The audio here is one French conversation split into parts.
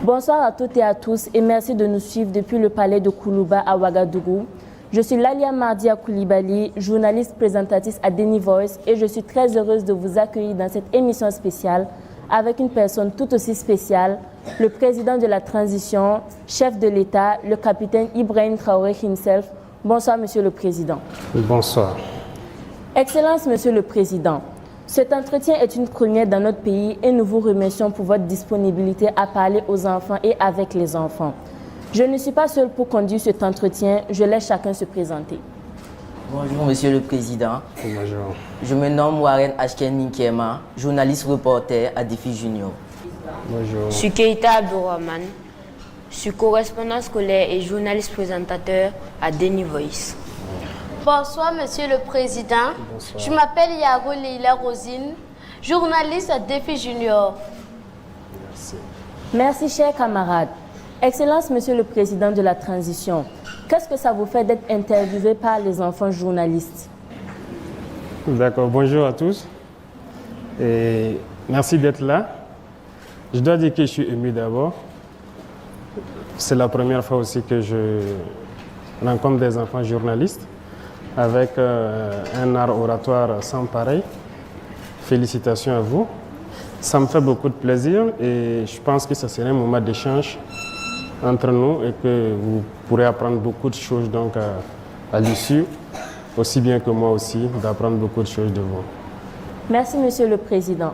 Bonsoir à toutes et à tous et merci de nous suivre depuis le palais de Koulouba à Ouagadougou. Je suis Lalia Mardia Koulibaly, journaliste présentatrice à Deni Voice et je suis très heureuse de vous accueillir dans cette émission spéciale avec une personne tout aussi spéciale, le président de la transition, chef de l'État, le capitaine Ibrahim Traoré himself. Bonsoir, Monsieur le Président. Bonsoir. Excellence, Monsieur le Président. Cet entretien est une première dans notre pays et nous vous remercions pour votre disponibilité à parler aux enfants et avec les enfants. Je ne suis pas seule pour conduire cet entretien, je laisse chacun se présenter. Bonjour Monsieur le Président. Bonjour. Je me nomme Warren Ashken Ninkema, journaliste reporter à Défi Junior. Bonjour. Je suis Keita Abdourahman. Je suis correspondant scolaire et journaliste présentateur à Deni Voice. Bonsoir Monsieur le Président. Bonsoir. Je m'appelle Yago Leila Rosine, journaliste à Défi Junior. Merci. Merci, chers camarades. Excellence, Monsieur le Président de la transition. Qu'est-ce que ça vous fait d'être interviewé par les enfants journalistes? D'accord, bonjour à tous. Et merci d'être là. Je dois dire que je suis ému d'abord. C'est la première fois aussi que je rencontre des enfants journalistes avec un art oratoire sans pareil. Félicitations à vous. Ça me fait beaucoup de plaisir et je pense que ce serait un moment d'échange entre nous et que vous pourrez apprendre beaucoup de choses donc à l'issue, aussi bien que moi aussi, d'apprendre beaucoup de choses de vous. Merci, Monsieur le Président.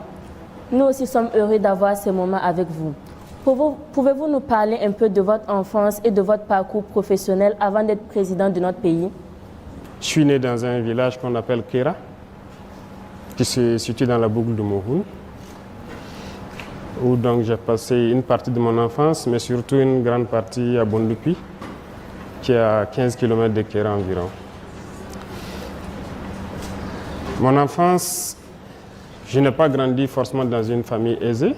Nous aussi sommes heureux d'avoir ces moments avec vous. Pouvez-vous nous parler un peu de votre enfance et de votre parcours professionnel avant d'être président de notre pays? Je suis né dans un village qu'on appelle Kera, qui se situe dans la boucle de Mouhoun, où donc j'ai passé une partie de mon enfance, mais surtout une grande partie à Bondupi, qui est à 15 km de Kera environ. Mon enfance, je n'ai pas grandi forcément dans une famille aisée.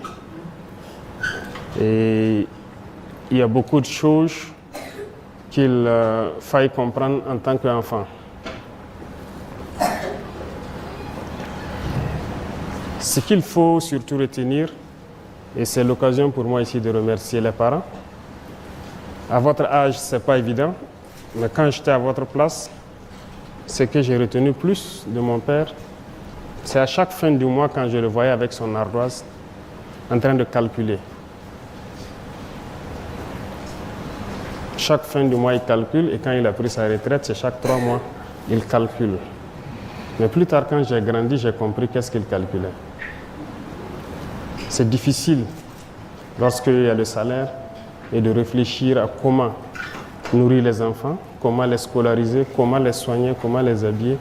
Et il y a beaucoup de choses qu'il faille comprendre en tant qu'enfant. Ce qu'il faut surtout retenir, et c'est l'occasion pour moi ici de remercier les parents. À votre âge, ce n'est pas évident, mais quand j'étais à votre place, ce que j'ai retenu plus de mon père, c'est à chaque fin du mois quand je le voyais avec son ardoise en train de calculer. Chaque fin du mois, il calcule et quand il a pris sa retraite, c'est chaque 3 mois, il calcule. Mais plus tard, quand j'ai grandi, j'ai compris qu'est-ce qu'il calculait. C'est difficile, lorsqu'il y a le salaire, et de réfléchir à comment nourrir les enfants, comment les scolariser, comment les soigner, comment les habiller.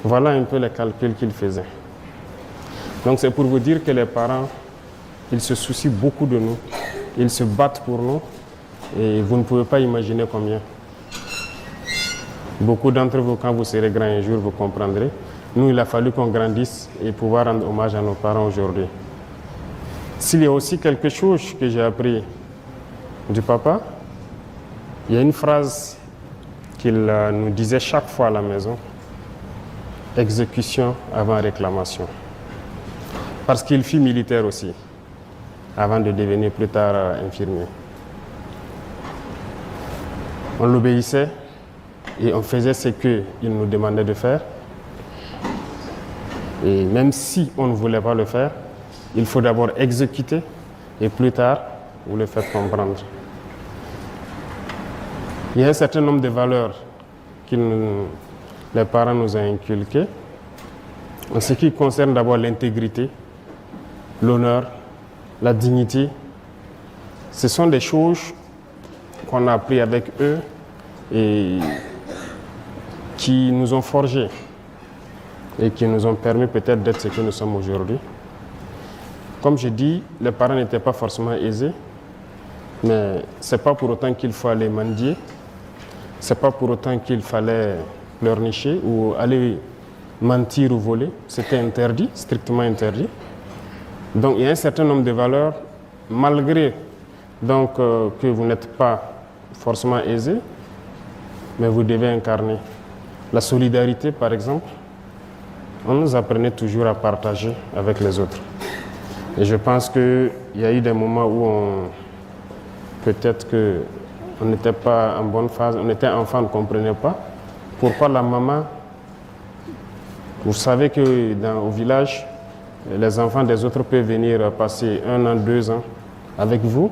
Voilà un peu les calculs qu'il faisait. Donc c'est pour vous dire que les parents, ils se soucient beaucoup de nous, ils se battent pour nous, et vous ne pouvez pas imaginer combien. Beaucoup d'entre vous, quand vous serez grands un jour, vous comprendrez. Nous, il a fallu qu'on grandisse et pouvoir rendre hommage à nos parents aujourd'hui. S'il y a aussi quelque chose que j'ai appris du papa, il y a une phrase qu'il nous disait chaque fois à la maison: exécution avant réclamation. Parce qu'il fut militaire aussi, avant de devenir plus tard infirmier. On l'obéissait et on faisait ce qu'il nous demandait de faire. Et même si on ne voulait pas le faire, il faut d'abord exécuter et plus tard, vous le faites comprendre. Il y a un certain nombre de valeurs que les parents nous ont inculquées. En ce qui concerne d'abord l'intégrité, l'honneur, la dignité, ce sont des choses qu'on a appris avec eux et qui nous ont forgés et qui nous ont permis peut-être d'être ce que nous sommes aujourd'hui. Comme je dis, les parents n'étaient pas forcément aisés, mais ce n'est pas pour autant qu'il faut aller mendier, ce n'est pas pour autant qu'il fallait pleurnicher ou aller mentir ou voler. C'était interdit, strictement interdit. Donc il y a un certain nombre de valeurs, malgré donc, que vous n'êtes pas forcément aisé, mais vous devez incarner. La solidarité, par exemple, on nous apprenait toujours à partager avec les autres. Et je pense qu'il y a eu des moments où peut-être qu'on n'était pas en bonne phase, on était enfant, on ne comprenait pas pourquoi la maman. Vous savez qu'au village, les enfants des autres peuvent venir passer 1 an, 2 ans avec vous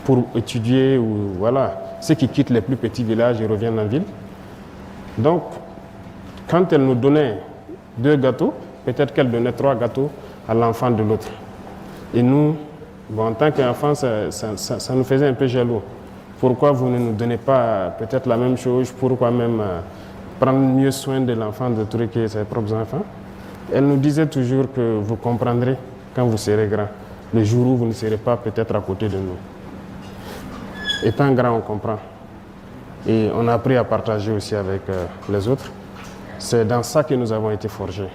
pour étudier ou voilà. Ceux qui quittent les plus petits villages, ils reviennent en ville. Donc, quand elle nous donnait 2 gâteaux, peut-être qu'elle donnait 3 gâteaux à l'enfant de l'autre. Et nous, bon, en tant qu'enfants, ça nous faisait un peu jaloux. Pourquoi vous ne nous donnez pas peut-être la même chose? Pourquoi même prendre mieux soin de l'enfant de truquer ses propres enfants? Elle nous disait toujours que vous comprendrez quand vous serez grand, le jour où vous ne serez pas peut-être à côté de nous. Étant grand, on comprend. Et on a appris à partager aussi avec les autres. C'est dans ça que nous avons été forgés.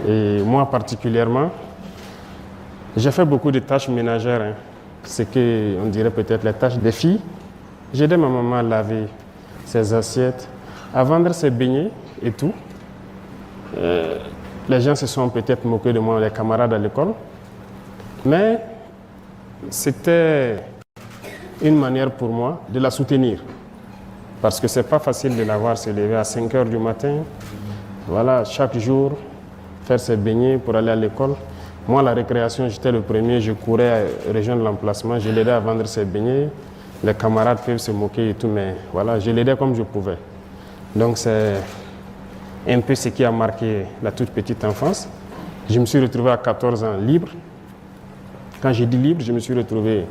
Et moi particulièrement, j'ai fait beaucoup de tâches ménagères. Hein. C'est qu'on dirait peut-être les tâches des filles. J'aidais ma maman à laver ses assiettes, à vendre ses beignets et tout. Les gens se sont peut-être moqués de moi, les camarades à l'école. Mais c'était une manière pour moi de la soutenir. Parce que ce n'est pas facile de la voir se lever à 5 h du matin. Voilà, chaque jour, faire ses beignets pour aller à l'école. Moi, la récréation, j'étais le premier, je courais à rejoindre l'emplacement, je l'aidais à vendre ses beignets. Les camarades peuvent se moquer et tout, mais voilà, je l'aidais comme je pouvais. Donc c'est un peu ce qui a marqué la toute petite enfance. Je me suis retrouvé à 14 ans libre. Quand j'ai dit libre, je me suis retrouvé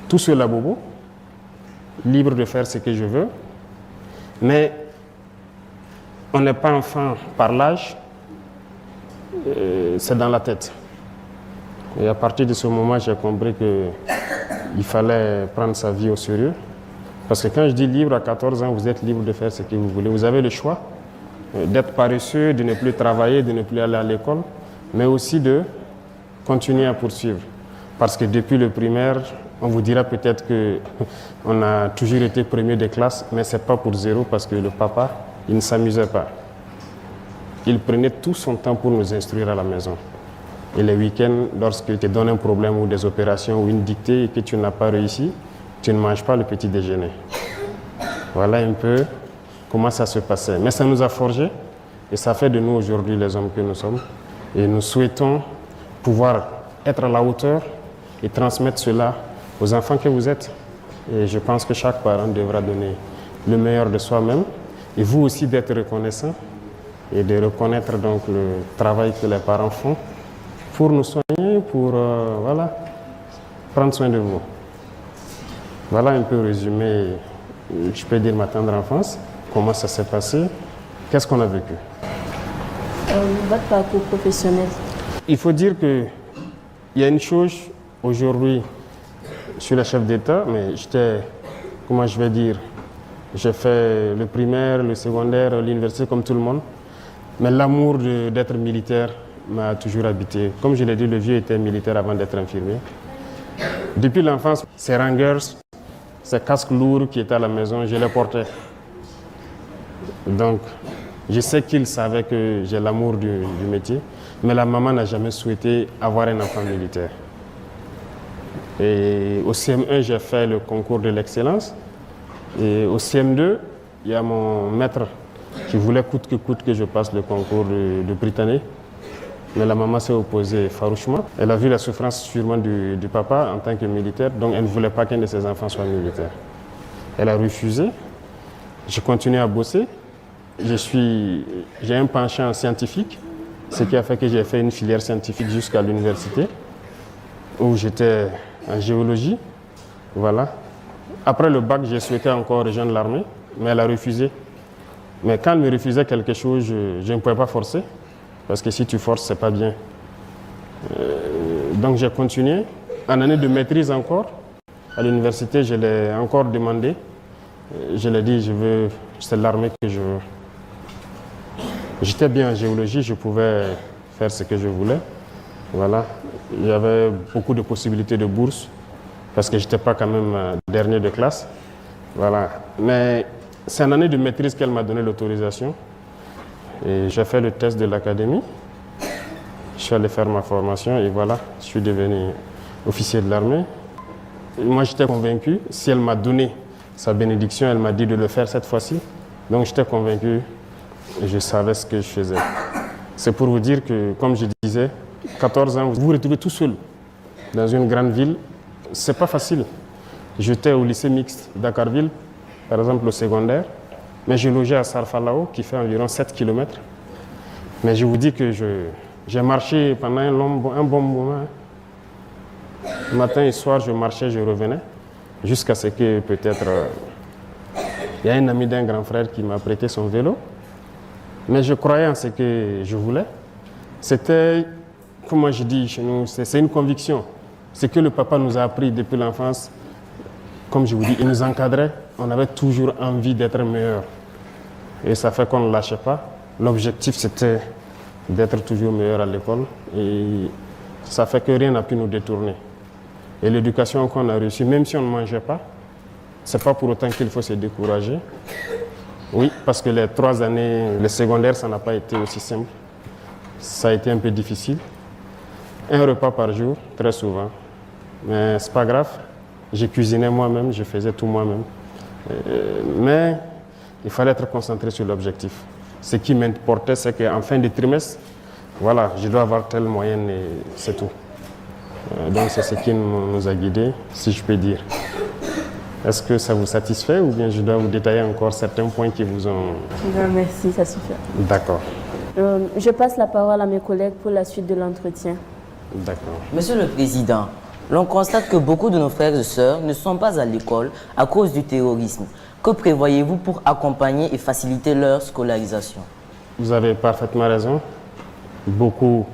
tout seul à Bobo, libre de faire ce que je veux. Mais on n'est pas enfant par l'âge, c'est dans la tête. Et à partir de ce moment, j'ai compris qu'il fallait prendre sa vie au sérieux. Parce que quand je dis libre, à 14 ans, vous êtes libre de faire ce que vous voulez. Vous avez le choix d'être paresseux, de ne plus travailler, de ne plus aller à l'école, mais aussi de continuer à poursuivre. Parce que depuis le primaire, on vous dira peut-être qu'on a toujours été premier de classe, mais ce n'est pas pour zéro parce que le papa, il ne s'amusait pas. Il prenait tout son temps pour nous instruire à la maison. Et les week-ends, lorsqu'il te donne un problème ou des opérations ou une dictée et que tu n'as pas réussi, tu ne manges pas le petit déjeuner. Voilà un peu comment ça se passait. Mais ça nous a forgés et ça fait de nous aujourd'hui les hommes que nous sommes. Et nous souhaitons pouvoir être à la hauteur et transmettre cela aux enfants que vous êtes. Et je pense que chaque parent devra donner le meilleur de soi-même et vous aussi d'être reconnaissant et de reconnaître donc le travail que les parents font pour nous soigner, pour voilà, prendre soin de vous. Voilà un peu résumé, je peux dire ma tendre enfance, comment ça s'est passé, qu'est-ce qu'on a vécu. Votre parcours professionnel. Il faut dire qu'il y a une chose aujourd'hui, je suis le chef d'État, mais j'étais, comment je vais dire, j'ai fait le primaire, le secondaire, l'université comme tout le monde, mais l'amour d'être militaire m'a toujours habité. Comme je l'ai dit, le vieux était militaire avant d'être infirmier. Depuis l'enfance, ces rangers, ces casques lourds qui étaient à la maison, je les portais. Donc, je sais qu'il savait que j'ai l'amour du métier, mais la maman n'a jamais souhaité avoir un enfant militaire. Et au CM1, j'ai fait le concours de l'excellence. Et au CM2, il y a mon maître qui voulait coûte que je passe le concours de Britannique. Mais la maman s'est opposée farouchement. Elle a vu la souffrance sûrement du papa en tant que militaire, donc elle ne voulait pas qu'un de ses enfants soit militaire. Elle a refusé. J'ai continué à bosser. J'ai un penchant scientifique, ce qui a fait que j'ai fait une filière scientifique jusqu'à l'université, où j'étais en géologie. Voilà. Après le bac, j'ai souhaité encore rejoindre l'armée, mais elle a refusé. Mais quand elle me refusait quelque chose, je ne pouvais pas forcer. Parce que si tu forces, ce n'est pas bien. Donc j'ai continué. En année de maîtrise encore, à l'université, je l'ai encore demandé. Je l'ai dit, c'est l'armée que je veux. J'étais bien en géologie, je pouvais faire ce que je voulais. Voilà. Il y avait beaucoup de possibilités de bourse, parce que je n'étais pas quand même dernier de classe. Voilà. Mais c'est en année de maîtrise qu'elle m'a donné l'autorisation. Et j'ai fait le test de l'académie. Je suis allé faire ma formation et voilà, je suis devenu officier de l'armée. Moi, j'étais convaincu. Si elle m'a donné sa bénédiction, elle m'a dit de le faire cette fois-ci. Donc, j'étais convaincu et je savais ce que je faisais. C'est pour vous dire que, comme je disais, 14 ans, vous vous retrouvez tout seul dans une grande ville. C'est pas facile. J'étais au lycée mixte Dakarville, par exemple au secondaire, mais je logeais à Sarfalao, qui fait environ 7 km. Mais je vous dis que j'ai marché pendant un bon moment. Matin et soir, je marchais, je revenais, jusqu'à ce que peut-être il y a un ami d'un grand frère qui m'a prêté son vélo. Mais je croyais en ce que je voulais. C'était, comment je dis chez nous, c'est une conviction. Ce que le papa nous a appris depuis l'enfance, comme je vous dis, il nous encadrait. On avait toujours envie d'être meilleur. Et ça fait qu'on ne lâchait pas. L'objectif, c'était d'être toujours meilleur à l'école. Et ça fait que rien n'a pu nous détourner. Et l'éducation qu'on a reçue, même si on ne mangeait pas, ce n'est pas pour autant qu'il faut se décourager. Oui, parce que les 3 années, le secondaire, ça n'a pas été aussi simple. Ça a été un peu difficile. Un repas par jour, très souvent. Mais ce n'est pas grave. J'ai cuisiné moi-même, je faisais tout moi-même. Mais il fallait être concentré sur l'objectif. Ce qui m'importait, c'est qu'en fin de trimestre, voilà, je dois avoir telle moyenne et c'est tout. Donc c'est ce qui nous a guidés, si je peux dire. Est-ce que ça vous satisfait ou bien je dois vous détailler encore certains points qui vous ont... Non, merci, ça suffit. D'accord. Je passe la parole à mes collègues pour la suite de l'entretien. D'accord. Monsieur le Président, l'on constate que beaucoup de nos frères et sœurs ne sont pas à l'école à cause du terrorisme. Que prévoyez-vous pour accompagner et faciliter leur scolarisation? Vous avez parfaitement raison. Beaucoup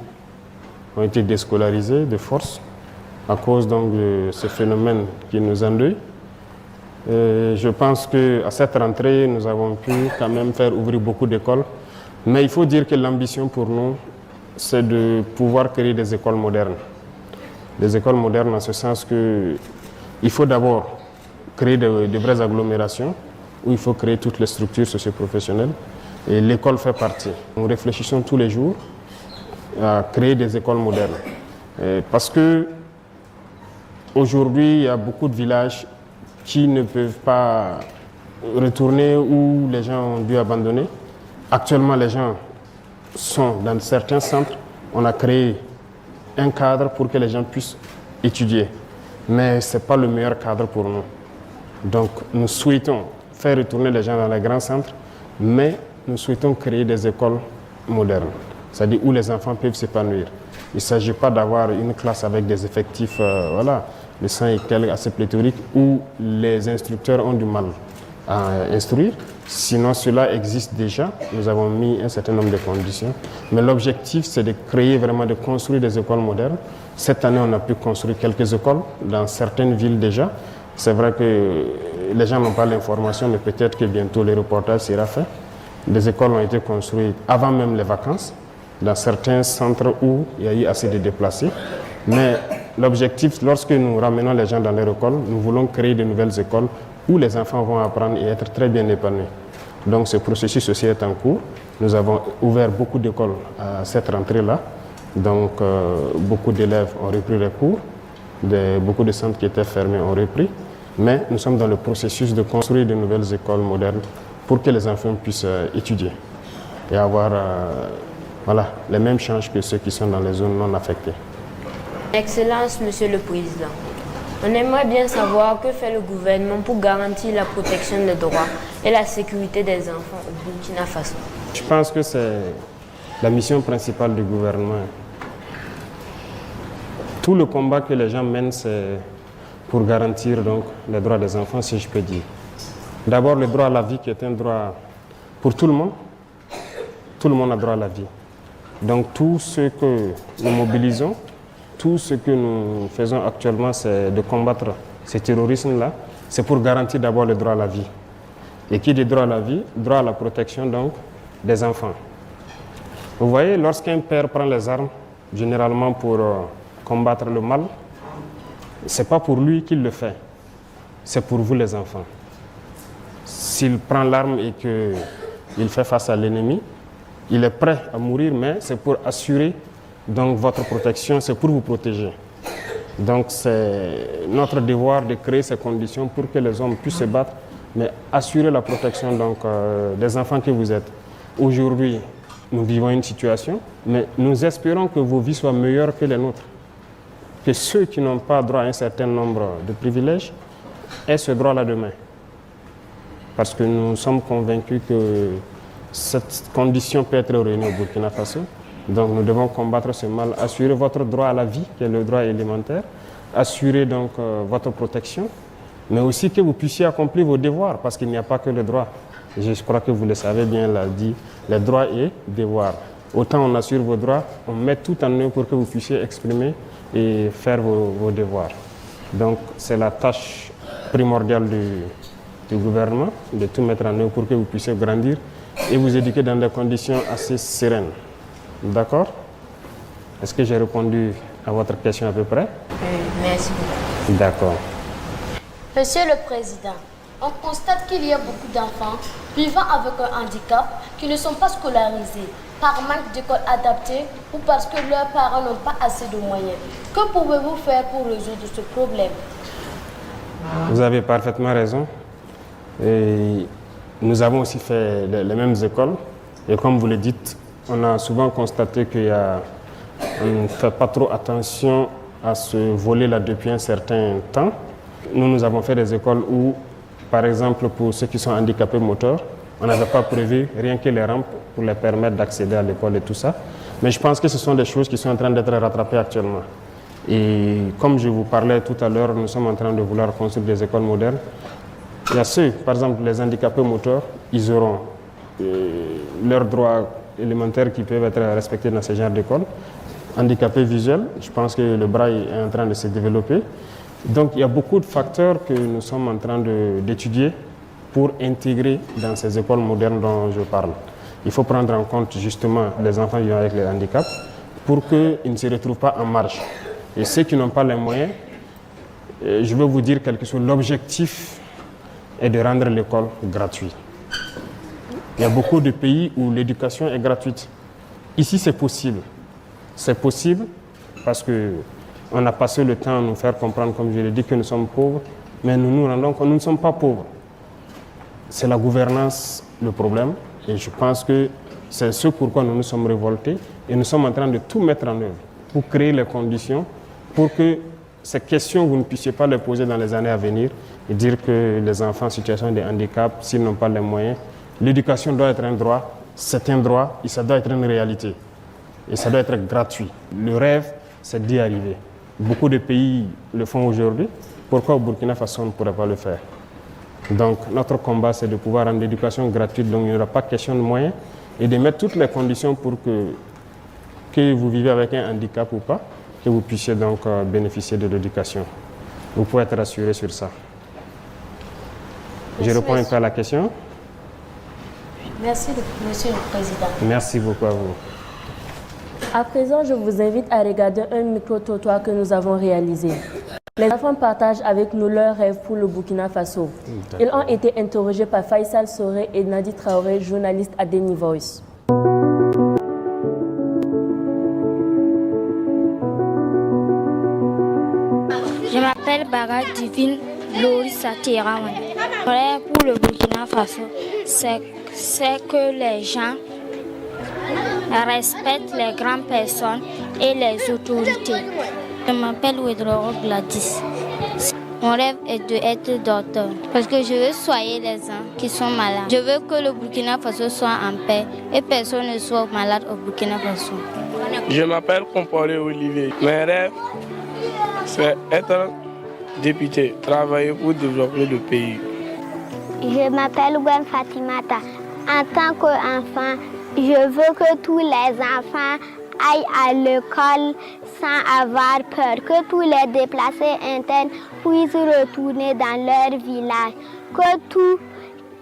ont été déscolarisés de force à cause donc de ce phénomène qui nous endeuille. Je pense qu'à cette rentrée, nous avons pu quand même faire ouvrir beaucoup d'écoles. Mais il faut dire que l'ambition pour nous, c'est de pouvoir créer des écoles modernes. Des écoles modernes en ce sens qu'il faut d'abord créer de vraies agglomérations où il faut créer toutes les structures socio-professionnelles. Et l'école fait partie. Nous réfléchissons tous les jours à créer des écoles modernes. Parce que aujourd'hui, il y a beaucoup de villages qui ne peuvent pas retourner où les gens ont dû abandonner. Actuellement, les gens sont dans certains centres. On a créé un cadre pour que les gens puissent étudier. Mais ce n'est pas le meilleur cadre pour nous. Donc, nous souhaitons faire retourner les gens dans les grands centres, mais nous souhaitons créer des écoles modernes, c'est-à-dire où les enfants peuvent s'épanouir. Il ne s'agit pas d'avoir une classe avec des effectifs, de 100 et quelques assez pléthoriques, où les instructeurs ont du mal à instruire. Sinon, cela existe déjà. Nous avons mis un certain nombre de conditions. Mais l'objectif, c'est de créer vraiment, de construire des écoles modernes. Cette année, on a pu construire quelques écoles dans certaines villes déjà. C'est vrai que les gens n'ont pas l'information, mais peut-être que bientôt le reportage sera fait. Des écoles ont été construites avant même les vacances, dans certains centres où il y a eu assez de déplacés. Mais l'objectif, lorsque nous ramenons les gens dans leur école, nous voulons créer de nouvelles écoles où les enfants vont apprendre et être très bien épanouis. Donc ce processus aussi est en cours. Nous avons ouvert beaucoup d'écoles à cette rentrée-là. Donc beaucoup d'élèves ont repris les cours. Beaucoup de centres qui étaient fermés ont repris. Mais nous sommes dans le processus de construire de nouvelles écoles modernes pour que les enfants puissent étudier et avoir les mêmes chances que ceux qui sont dans les zones non affectées. Excellence, Monsieur le Président. On aimerait bien savoir que fait le gouvernement pour garantir la protection des droits et la sécurité des enfants au Burkina Faso. Je pense que c'est la mission principale du gouvernement. Tout le combat que les gens mènent, c'est pour garantir donc, les droits des enfants, si je peux dire. D'abord, le droit à la vie qui est un droit pour tout le monde. Tout le monde a droit à la vie. Donc tout ce que nous mobilisons, tout ce que nous faisons actuellement, c'est de combattre ce terrorisme-là. C'est pour garantir d'abord le droit à la vie. Et qui dit droit à la vie, droit à la protection donc des enfants. Vous voyez, lorsqu'un père prend les armes, généralement pour combattre le mal, ce n'est pas pour lui qu'il le fait, c'est pour vous les enfants. S'il prend l'arme et qu'il fait face à l'ennemi, il est prêt à mourir, mais c'est pour assurer donc votre protection, c'est pour vous protéger. Donc c'est notre devoir de créer ces conditions pour que les hommes puissent se battre, mais assurer la protection donc, des enfants que vous êtes. Aujourd'hui, nous vivons une situation, mais nous espérons que vos vies soient meilleures que les nôtres. Que ceux qui n'ont pas droit à un certain nombre de privilèges aient ce droit-là demain. Parce que nous sommes convaincus que cette condition peut être réunie au Burkina Faso. Donc nous devons combattre ce mal, assurer votre droit à la vie, qui est le droit élémentaire, assurer donc votre protection, mais aussi que vous puissiez accomplir vos devoirs, parce qu'il n'y a pas que le droit. Je crois que vous le savez bien, l'a dit, les droits et devoirs. Autant on assure vos droits, on met tout en œuvre pour que vous puissiez exprimer et faire vos devoirs. Donc c'est la tâche primordiale du gouvernement, de tout mettre en œuvre pour que vous puissiez grandir et vous éduquer dans des conditions assez sereines. D'accord? Est-ce que j'ai répondu à votre question à peu près? Merci beaucoup. D'accord. Monsieur le Président, on constate qu'il y a beaucoup d'enfants vivant avec un handicap qui ne sont pas scolarisés par manque d'école adaptée ou parce que leurs parents n'ont pas assez de moyens. Que pouvez-vous faire pour résoudre ce problème? Vous avez parfaitement raison. Et nous avons aussi fait les mêmes écoles. Et comme vous le dites, on a souvent constaté qu'on ne fait pas trop attention à ce volet-là depuis un certain temps. Nous avons fait des écoles où, par exemple, pour ceux qui sont handicapés moteurs, on n'avait pas prévu rien que les rampes pour les permettre d'accéder à l'école et tout ça. Mais je pense que ce sont des choses qui sont en train d'être rattrapées actuellement. Et comme je vous parlais tout à l'heure, nous sommes en train de vouloir construire des écoles modernes. Il y a ceux, par exemple, les handicapés moteurs, ils auront leurs droits élémentaires qui peuvent être respectés dans ce genre d'école. Handicapés visuels, je pense que le braille est en train de se développer. Donc il y a beaucoup de facteurs que nous sommes en train d'étudier pour intégrer dans ces écoles modernes dont je parle. Il faut prendre en compte justement les enfants vivant avec les handicaps pour qu'ils ne se retrouvent pas en marge. Et ceux qui n'ont pas les moyens, je veux vous dire quelque chose, l'objectif est de rendre l'école gratuite. Il y a beaucoup de pays où l'éducation est gratuite. Ici, c'est possible. C'est possible parce qu'on a passé le temps à nous faire comprendre, comme je l'ai dit, que nous sommes pauvres, mais nous nous rendons compte que nous ne sommes pas pauvres. C'est la gouvernance le problème, et je pense que c'est ce pourquoi nous nous sommes révoltés, et nous sommes en train de tout mettre en œuvre pour créer les conditions pour que ces questions, vous ne puissiez pas les poser dans les années à venir et dire que les enfants en situation de handicap, s'ils n'ont pas les moyens, l'éducation doit être un droit, c'est un droit et ça doit être une réalité. Et ça doit être gratuit. Le rêve, c'est d'y arriver. Beaucoup de pays le font aujourd'hui. Pourquoi au Burkina Faso on ne pourrait pas le faire? Donc notre combat, c'est de pouvoir rendre l'éducation gratuite, donc il n'y aura pas question de moyens, et de mettre toutes les conditions pour que vous vivez avec un handicap ou pas, que vous puissiez donc bénéficier de l'éducation. Vous pouvez être rassuré sur ça. Je réponds un peu à la question. Merci, Monsieur le Président. Merci beaucoup à vous. À présent, je vous invite à regarder un micro-trottoir que nous avons réalisé. Les enfants partagent avec nous leurs rêves pour le Burkina Faso. Ils ont été interrogés par Faisal Soré et Nadi Traoré, journalistes à Deni Voice. Je m'appelle Baga Divine Lorissa Tirawan. Mon rêve pour le Burkina Faso, c'est que les gens respectent les grandes personnes et les autorités. Je m'appelle Wedroro Gladys. Mon rêve est d'être docteur parce que je veux soigner les gens qui sont malades. Je veux que le Burkina Faso soit en paix et personne ne soit malade au Burkina Faso. Je m'appelle Comporé Olivier. Mes rêves, c'est être député, travailler pour développer le pays. Je m'appelle Gwen Fatimata. En tant qu'enfant, je veux que tous les enfants aillent à l'école sans avoir peur, que tous les déplacés internes puissent retourner dans leur village,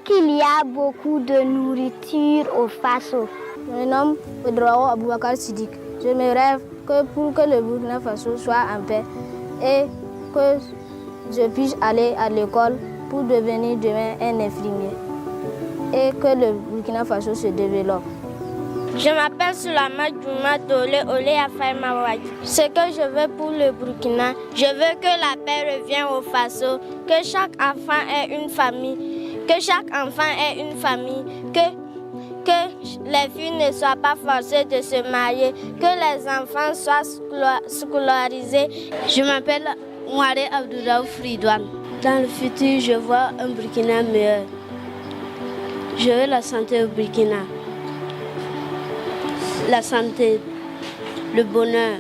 qu'il y a beaucoup de nourriture au Faso. Mon nom est Ouedraogo Aboubakar Sidik. Je me rêve pour que le Burkina Faso soit en paix et que je puisse aller à l'école pour devenir demain un infirmier et que le Burkina Faso se développe. Je m'appelle Soulama Djouma Dole Ole Afai. Ce que je veux pour le Burkina, je veux que la paix revienne au Faso, que chaque enfant ait une famille, que les filles ne soient pas forcées de se marier, que les enfants soient scolarisés. Je m'appelle Mouare Abdoulaye Fridouane. Dans le futur, je vois un Burkina meilleur. Je veux la santé au Burkina. La santé, le bonheur,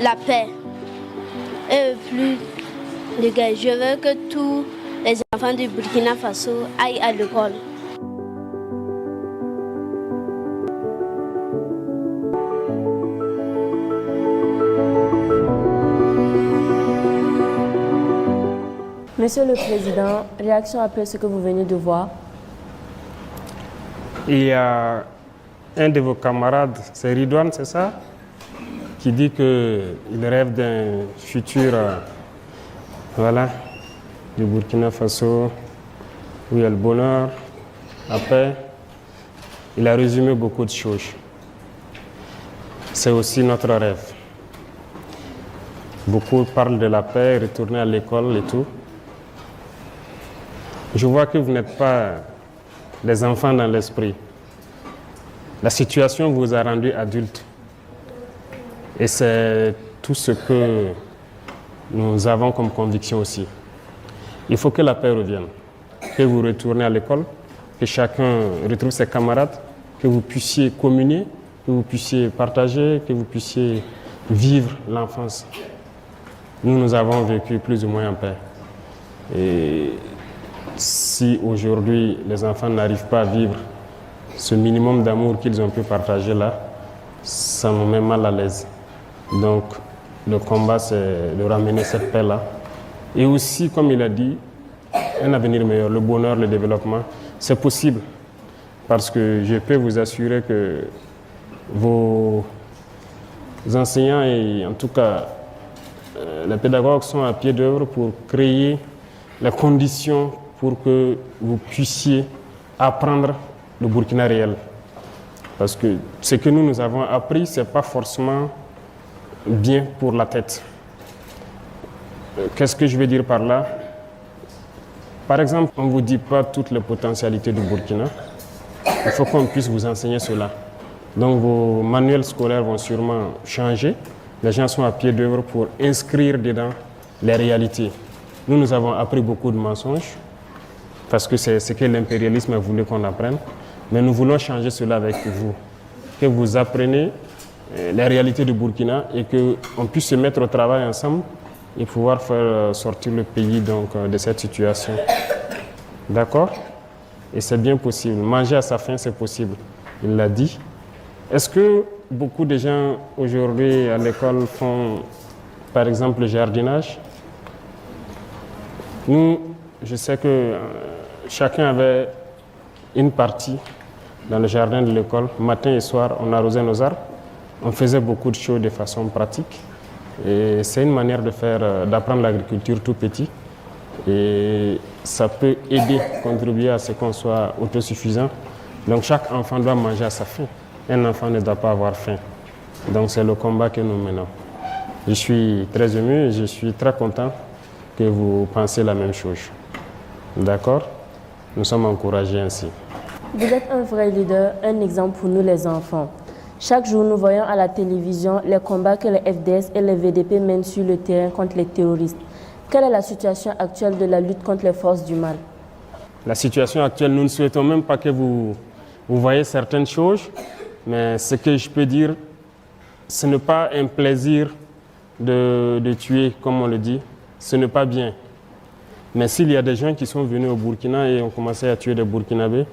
la paix. Et plus de gars, je veux que tous les enfants du Burkina Faso aillent à l'école. Monsieur le Président, réaction après ce que vous venez de voir. Il y a un de vos camarades, c'est Ridouane, c'est ça, qui dit qu'il rêve d'un futur, du Burkina Faso, où il y a le bonheur, la paix. Il a résumé beaucoup de choses. C'est aussi notre rêve. Beaucoup parlent de la paix, retourner à l'école et tout. Je vois que vous n'êtes pas des enfants dans l'esprit. La situation vous a rendu adulte. Et c'est tout ce que nous avons comme conviction aussi. Il faut que la paix revienne, que vous retournez à l'école, que chacun retrouve ses camarades, que vous puissiez communier, que vous puissiez partager, que vous puissiez vivre l'enfance. Nous avons vécu plus ou moins en paix. Et si aujourd'hui les enfants n'arrivent pas à vivre ce minimum d'amour qu'ils ont pu partager là, ça nous met mal à l'aise. Donc le combat, c'est de ramener cette paix-là. Et aussi, comme il a dit, un avenir meilleur, le bonheur, le développement, c'est possible. Parce que je peux vous assurer que vos enseignants et en tout cas les pédagogues sont à pied d'œuvre pour créer les conditions pour que vous puissiez apprendre le Burkina réel. Parce que ce que nous avons appris, ce n'est pas forcément bien pour la tête. Qu'est-ce que je veux dire par là? Par exemple, on ne vous dit pas toutes les potentialités du Burkina. Il faut qu'on puisse vous enseigner cela. Donc vos manuels scolaires vont sûrement changer. Les gens sont à pied d'œuvre pour inscrire dedans les réalités. Nous avons appris beaucoup de mensonges, parce que c'est ce que l'impérialisme a voulu qu'on apprenne. Mais nous voulons changer cela avec vous. Que vous appreniez les réalités du Burkina et qu'on puisse se mettre au travail ensemble et pouvoir faire sortir le pays donc, de cette situation. D'accord? Et c'est bien possible. Manger à sa faim, c'est possible. Il l'a dit. Est-ce que beaucoup de gens aujourd'hui à l'école font, par exemple, le jardinage? Nous, je sais que chacun avait une partie dans le jardin de l'école. Matin et soir, on arrosait nos arbres. On faisait beaucoup de choses de façon pratique. Et c'est une manière de d'apprendre l'agriculture tout petit. Et ça peut aider, contribuer à ce qu'on soit autosuffisant. Donc chaque enfant doit manger à sa faim. Un enfant ne doit pas avoir faim. Donc c'est le combat que nous menons. Je suis très ému et je suis très content que vous pensiez la même chose. D'accord? Nous sommes encouragés ainsi. Vous êtes un vrai leader, un exemple pour nous les enfants. Chaque jour, nous voyons à la télévision les combats que les FDS et les VDP mènent sur le terrain contre les terroristes. Quelle est la situation actuelle de la lutte contre les forces du mal? La situation actuelle, nous ne souhaitons même pas que vous voyez certaines choses, mais ce que je peux dire, ce n'est pas un plaisir de tuer, comme on le dit. Ce n'est pas bien. Mais s'il y a des gens qui sont venus au Burkina et ont commencé à tuer des Burkinabés,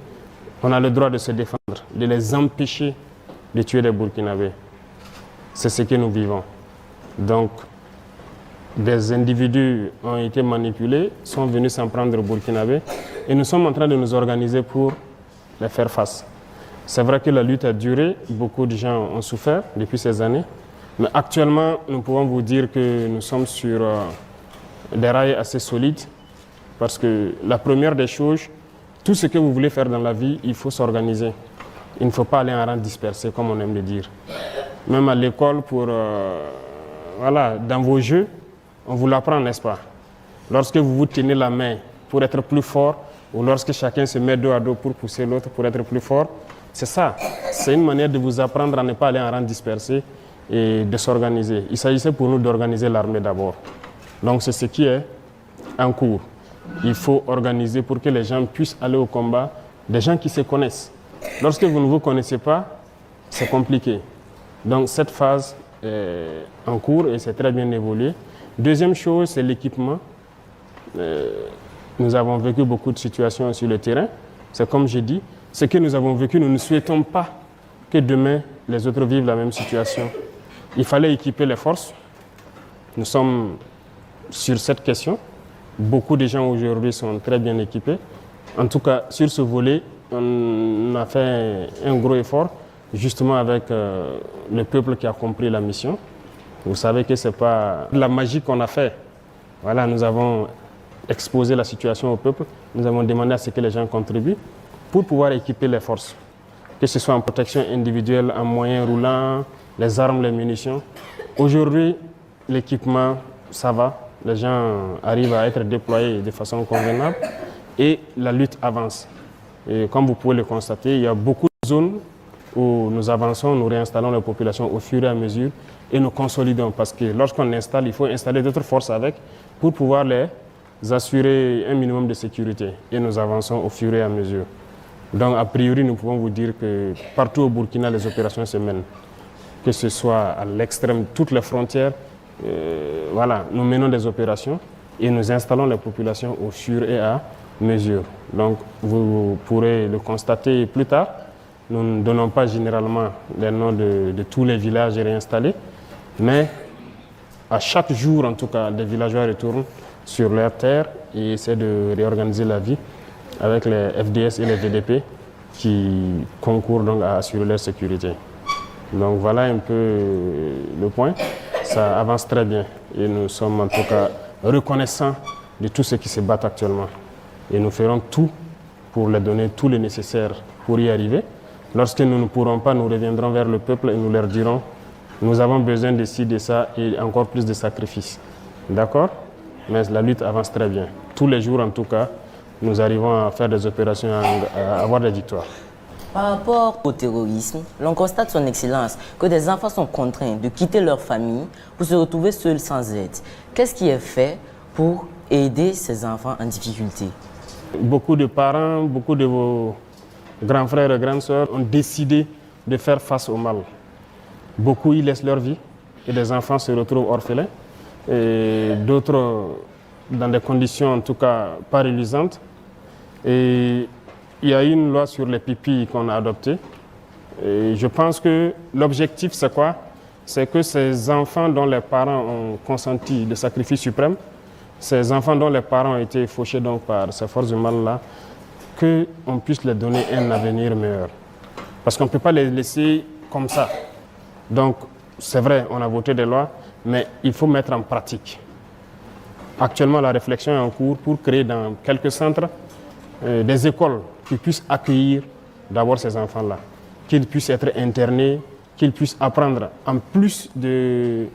on a le droit de se défendre, de les empêcher de tuer des Burkinabés. C'est ce que nous vivons. Donc, des individus ont été manipulés, sont venus s'en prendre aux Burkinabés et nous sommes en train de nous organiser pour les faire face. C'est vrai que la lutte a duré, beaucoup de gens ont souffert depuis ces années, mais actuellement, nous pouvons vous dire que nous sommes sur des rails assez solides parce que la première des choses, tout ce que vous voulez faire dans la vie, il faut s'organiser. Il ne faut pas aller en rang dispersé, comme on aime le dire. Même à l'école, voilà, dans vos jeux, on vous l'apprend, n'est-ce pas? Lorsque vous vous tenez la main pour être plus fort, ou lorsque chacun se met dos à dos pour pousser l'autre pour être plus fort, c'est ça. C'est une manière de vous apprendre à ne pas aller en rang dispersé et de s'organiser. Il s'agissait pour nous d'organiser l'armée d'abord. Donc c'est ce qui est en cours. Il faut organiser pour que les gens puissent aller au combat, des gens qui se connaissent. Lorsque vous ne vous connaissez pas, c'est compliqué. Donc cette phase est en cours et c'est très bien évolué. Deuxième chose, c'est l'équipement. Nous avons vécu beaucoup de situations sur le terrain. C'est comme j'ai dit, ce que nous avons vécu, nous ne souhaitons pas que demain les autres vivent la même situation. Il fallait équiper les forces. Nous sommes sur cette question. Beaucoup de gens aujourd'hui sont très bien équipés. En tout cas, sur ce volet, on a fait un gros effort, justement avec le peuple qui a compris la mission. Vous savez que ce n'est pas la magie qu'on a fait. Voilà, nous avons exposé la situation au peuple. Nous avons demandé à ce que les gens contribuent pour pouvoir équiper les forces. Que ce soit en protection individuelle, en moyens roulants, les armes, les munitions. Aujourd'hui, l'équipement, ça va. Les gens arrivent à être déployés de façon convenable et la lutte avance. Et comme vous pouvez le constater, il y a beaucoup de zones où nous avançons, nous réinstallons la population au fur et à mesure et nous consolidons. Parce que lorsqu'on installe, il faut installer d'autres forces avec pour pouvoir les assurer un minimum de sécurité. Et nous avançons au fur et à mesure. Donc a priori, nous pouvons vous dire que partout au Burkina, les opérations se mènent. Que ce soit à l'extrême, toutes les frontières, voilà, nous menons des opérations et nous installons les populations au fur et à mesure. Donc vous pourrez le constater plus tard. Nous ne donnons pas généralement les noms de tous les villages réinstallés, mais à chaque jour, en tout cas, des villageois retournent sur leur terre et essaient de réorganiser la vie avec les FDS et les VDP qui concourent donc à assurer leur sécurité. Donc voilà un peu le point. Ça avance très bien et nous sommes en tout cas reconnaissants de tout ce qui se bat actuellement. Et nous ferons tout pour leur donner tout le nécessaire pour y arriver. Lorsque nous ne pourrons pas, nous reviendrons vers le peuple et nous leur dirons nous avons besoin de ci, de ça et encore plus de sacrifices. D'accord? Mais la lutte avance très bien. Tous les jours en tout cas, nous arrivons à faire des opérations, à avoir des victoires. Par rapport au terrorisme, l'on constate son excellence que des enfants sont contraints de quitter leur famille pour se retrouver seuls sans aide. Qu'est-ce qui est fait pour aider ces enfants en difficulté? Beaucoup de parents, beaucoup de vos grands frères et grandes sœurs ont décidé de faire face au mal. Beaucoup y laissent leur vie et des enfants se retrouvent orphelins et d'autres dans des conditions en tout cas pas reluisantes. Et il y a une loi sur les pipis qu'on a adoptée. Et je pense que l'objectif, c'est quoi? C'est que ces enfants dont les parents ont consenti le sacrifice suprême, ces enfants dont les parents ont été fauchés donc par ces forces du mal-là, qu'on puisse leur donner un avenir meilleur. Parce qu'on ne peut pas les laisser comme ça. Donc, c'est vrai, on a voté des lois, mais il faut mettre en pratique. Actuellement, la réflexion est en cours pour créer dans quelques centres des écoles qui puissent accueillir d'abord ces enfants-là, qu'ils puissent être internés, qu'ils puissent apprendre, en plus de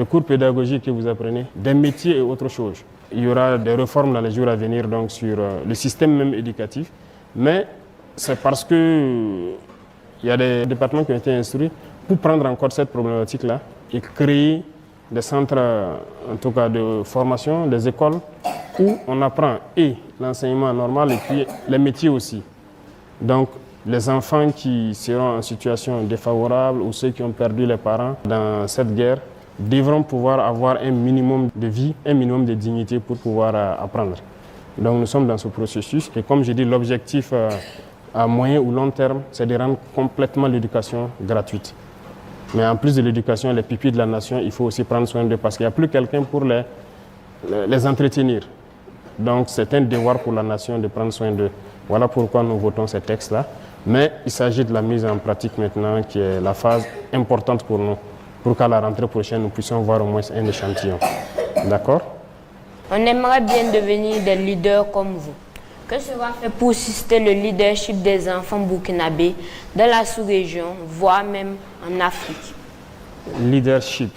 cours pédagogiques que vous apprenez, des métiers et autre chose. Il y aura des réformes dans les jours à venir donc, sur le système même éducatif, mais c'est parce qu'il y a des départements qui ont été instruits pour prendre encore cette problématique-là et créer des centres, en tout cas de formation, des écoles, où on apprend et l'enseignement normal et puis les métiers aussi. Donc, les enfants qui seront en situation défavorable ou ceux qui ont perdu les parents dans cette guerre devront pouvoir avoir un minimum de vie, un minimum de dignité pour pouvoir apprendre. Donc, nous sommes dans ce processus et comme je dis, l'objectif à moyen ou long terme, c'est de rendre complètement l'éducation gratuite. Mais en plus de l'éducation, les pupilles de la nation, il faut aussi prendre soin d'eux parce qu'il n'y a plus quelqu'un pour les entretenir. Donc c'est un devoir pour la nation de prendre soin d'eux. Voilà pourquoi nous votons ces textes-là. Mais il s'agit de la mise en pratique maintenant qui est la phase importante pour nous, pour qu'à la rentrée prochaine, nous puissions voir au moins un échantillon. D'accord? On aimerait bien devenir des leaders comme vous. Que sera fait pour susciter le leadership des enfants burkinabés dans la sous-région, voire même en Afrique? Leadership.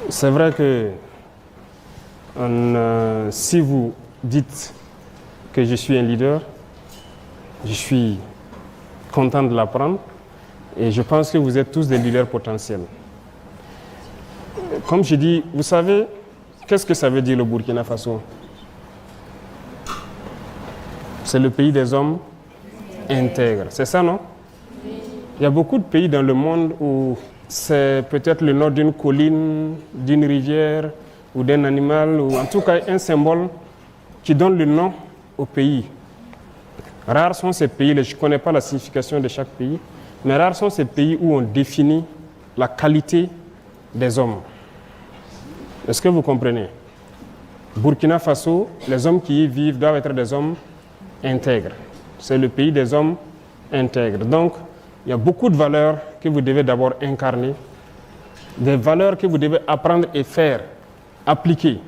C'est vrai que si vous dites que je suis un leader, je suis content de l'apprendre et je pense que vous êtes tous des leaders potentiels. Comme je dis, vous savez, qu'est-ce que ça veut dire le Burkina Faso? C'est le pays des hommes intègres. C'est ça, non? Il y a beaucoup de pays dans le monde où c'est peut-être le nom d'une colline, d'une rivière ou d'un animal, ou en tout cas un symbole qui donne le nom au pays. Rares sont ces pays, je ne connais pas la signification de chaque pays, mais rares sont ces pays où on définit la qualité des hommes. Est-ce que vous comprenez? Burkina Faso, les hommes qui y vivent doivent être des hommes intègres. C'est le pays des hommes intègres. Donc, il y a beaucoup de valeurs que vous devez d'abord incarner, des valeurs que vous devez apprendre et faire, appliquer.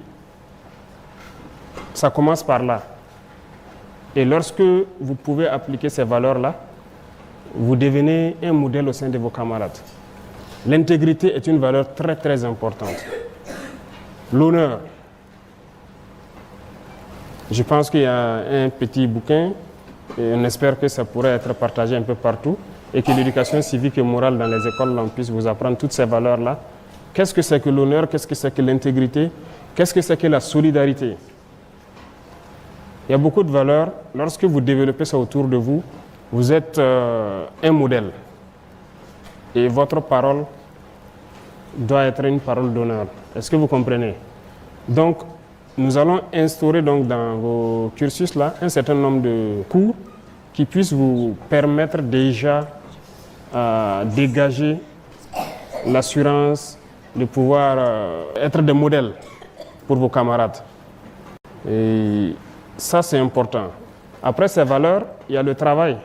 Ça commence par là. Et lorsque vous pouvez appliquer ces valeurs-là, vous devenez un modèle au sein de vos camarades. L'intégrité est une valeur très très importante. L'honneur. Je pense qu'il y a un petit bouquin, et on espère que ça pourrait être partagé un peu partout, et que l'éducation civique et morale dans les écoles on puisse vous apprendre toutes ces valeurs-là. Qu'est-ce que c'est que l'honneur? Qu'est-ce que c'est que l'intégrité? Qu'est-ce que c'est que la solidarité? Il y a beaucoup de valeurs. Lorsque vous développez ça autour de vous, vous êtes un modèle. Et votre parole doit être une parole d'honneur. Est-ce que vous comprenez? Donc, nous allons instaurer donc dans vos cursus là un certain nombre de cours qui puissent vous permettre déjà dégager l'assurance de pouvoir être des modèles pour vos camarades. Et ça, c'est important. Après ces valeurs, il y a le travail,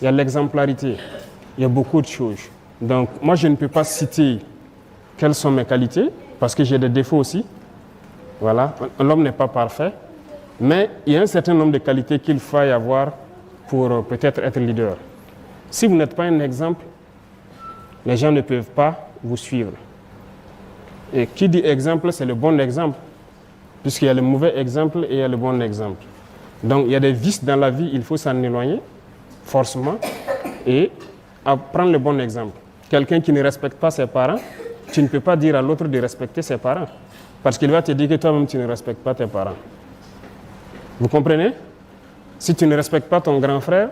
il y a l'exemplarité, il y a beaucoup de choses. Donc, moi, je ne peux pas citer quelles sont mes qualités, parce que j'ai des défauts aussi. Voilà, l'homme n'est pas parfait, mais il y a un certain nombre de qualités qu'il faut avoir pour peut-être être leader. Si vous n'êtes pas un exemple, les gens ne peuvent pas vous suivre. Et qui dit exemple, c'est le bon exemple, puisqu'il y a le mauvais exemple et il y a le bon exemple. Donc il y a des vices dans la vie, il faut s'en éloigner, forcément, et prendre le bon exemple. Quelqu'un qui ne respecte pas ses parents, tu ne peux pas dire à l'autre de respecter ses parents. Parce qu'il va te dire que toi-même, tu ne respectes pas tes parents. Vous comprenez? Si tu ne respectes pas ton grand frère,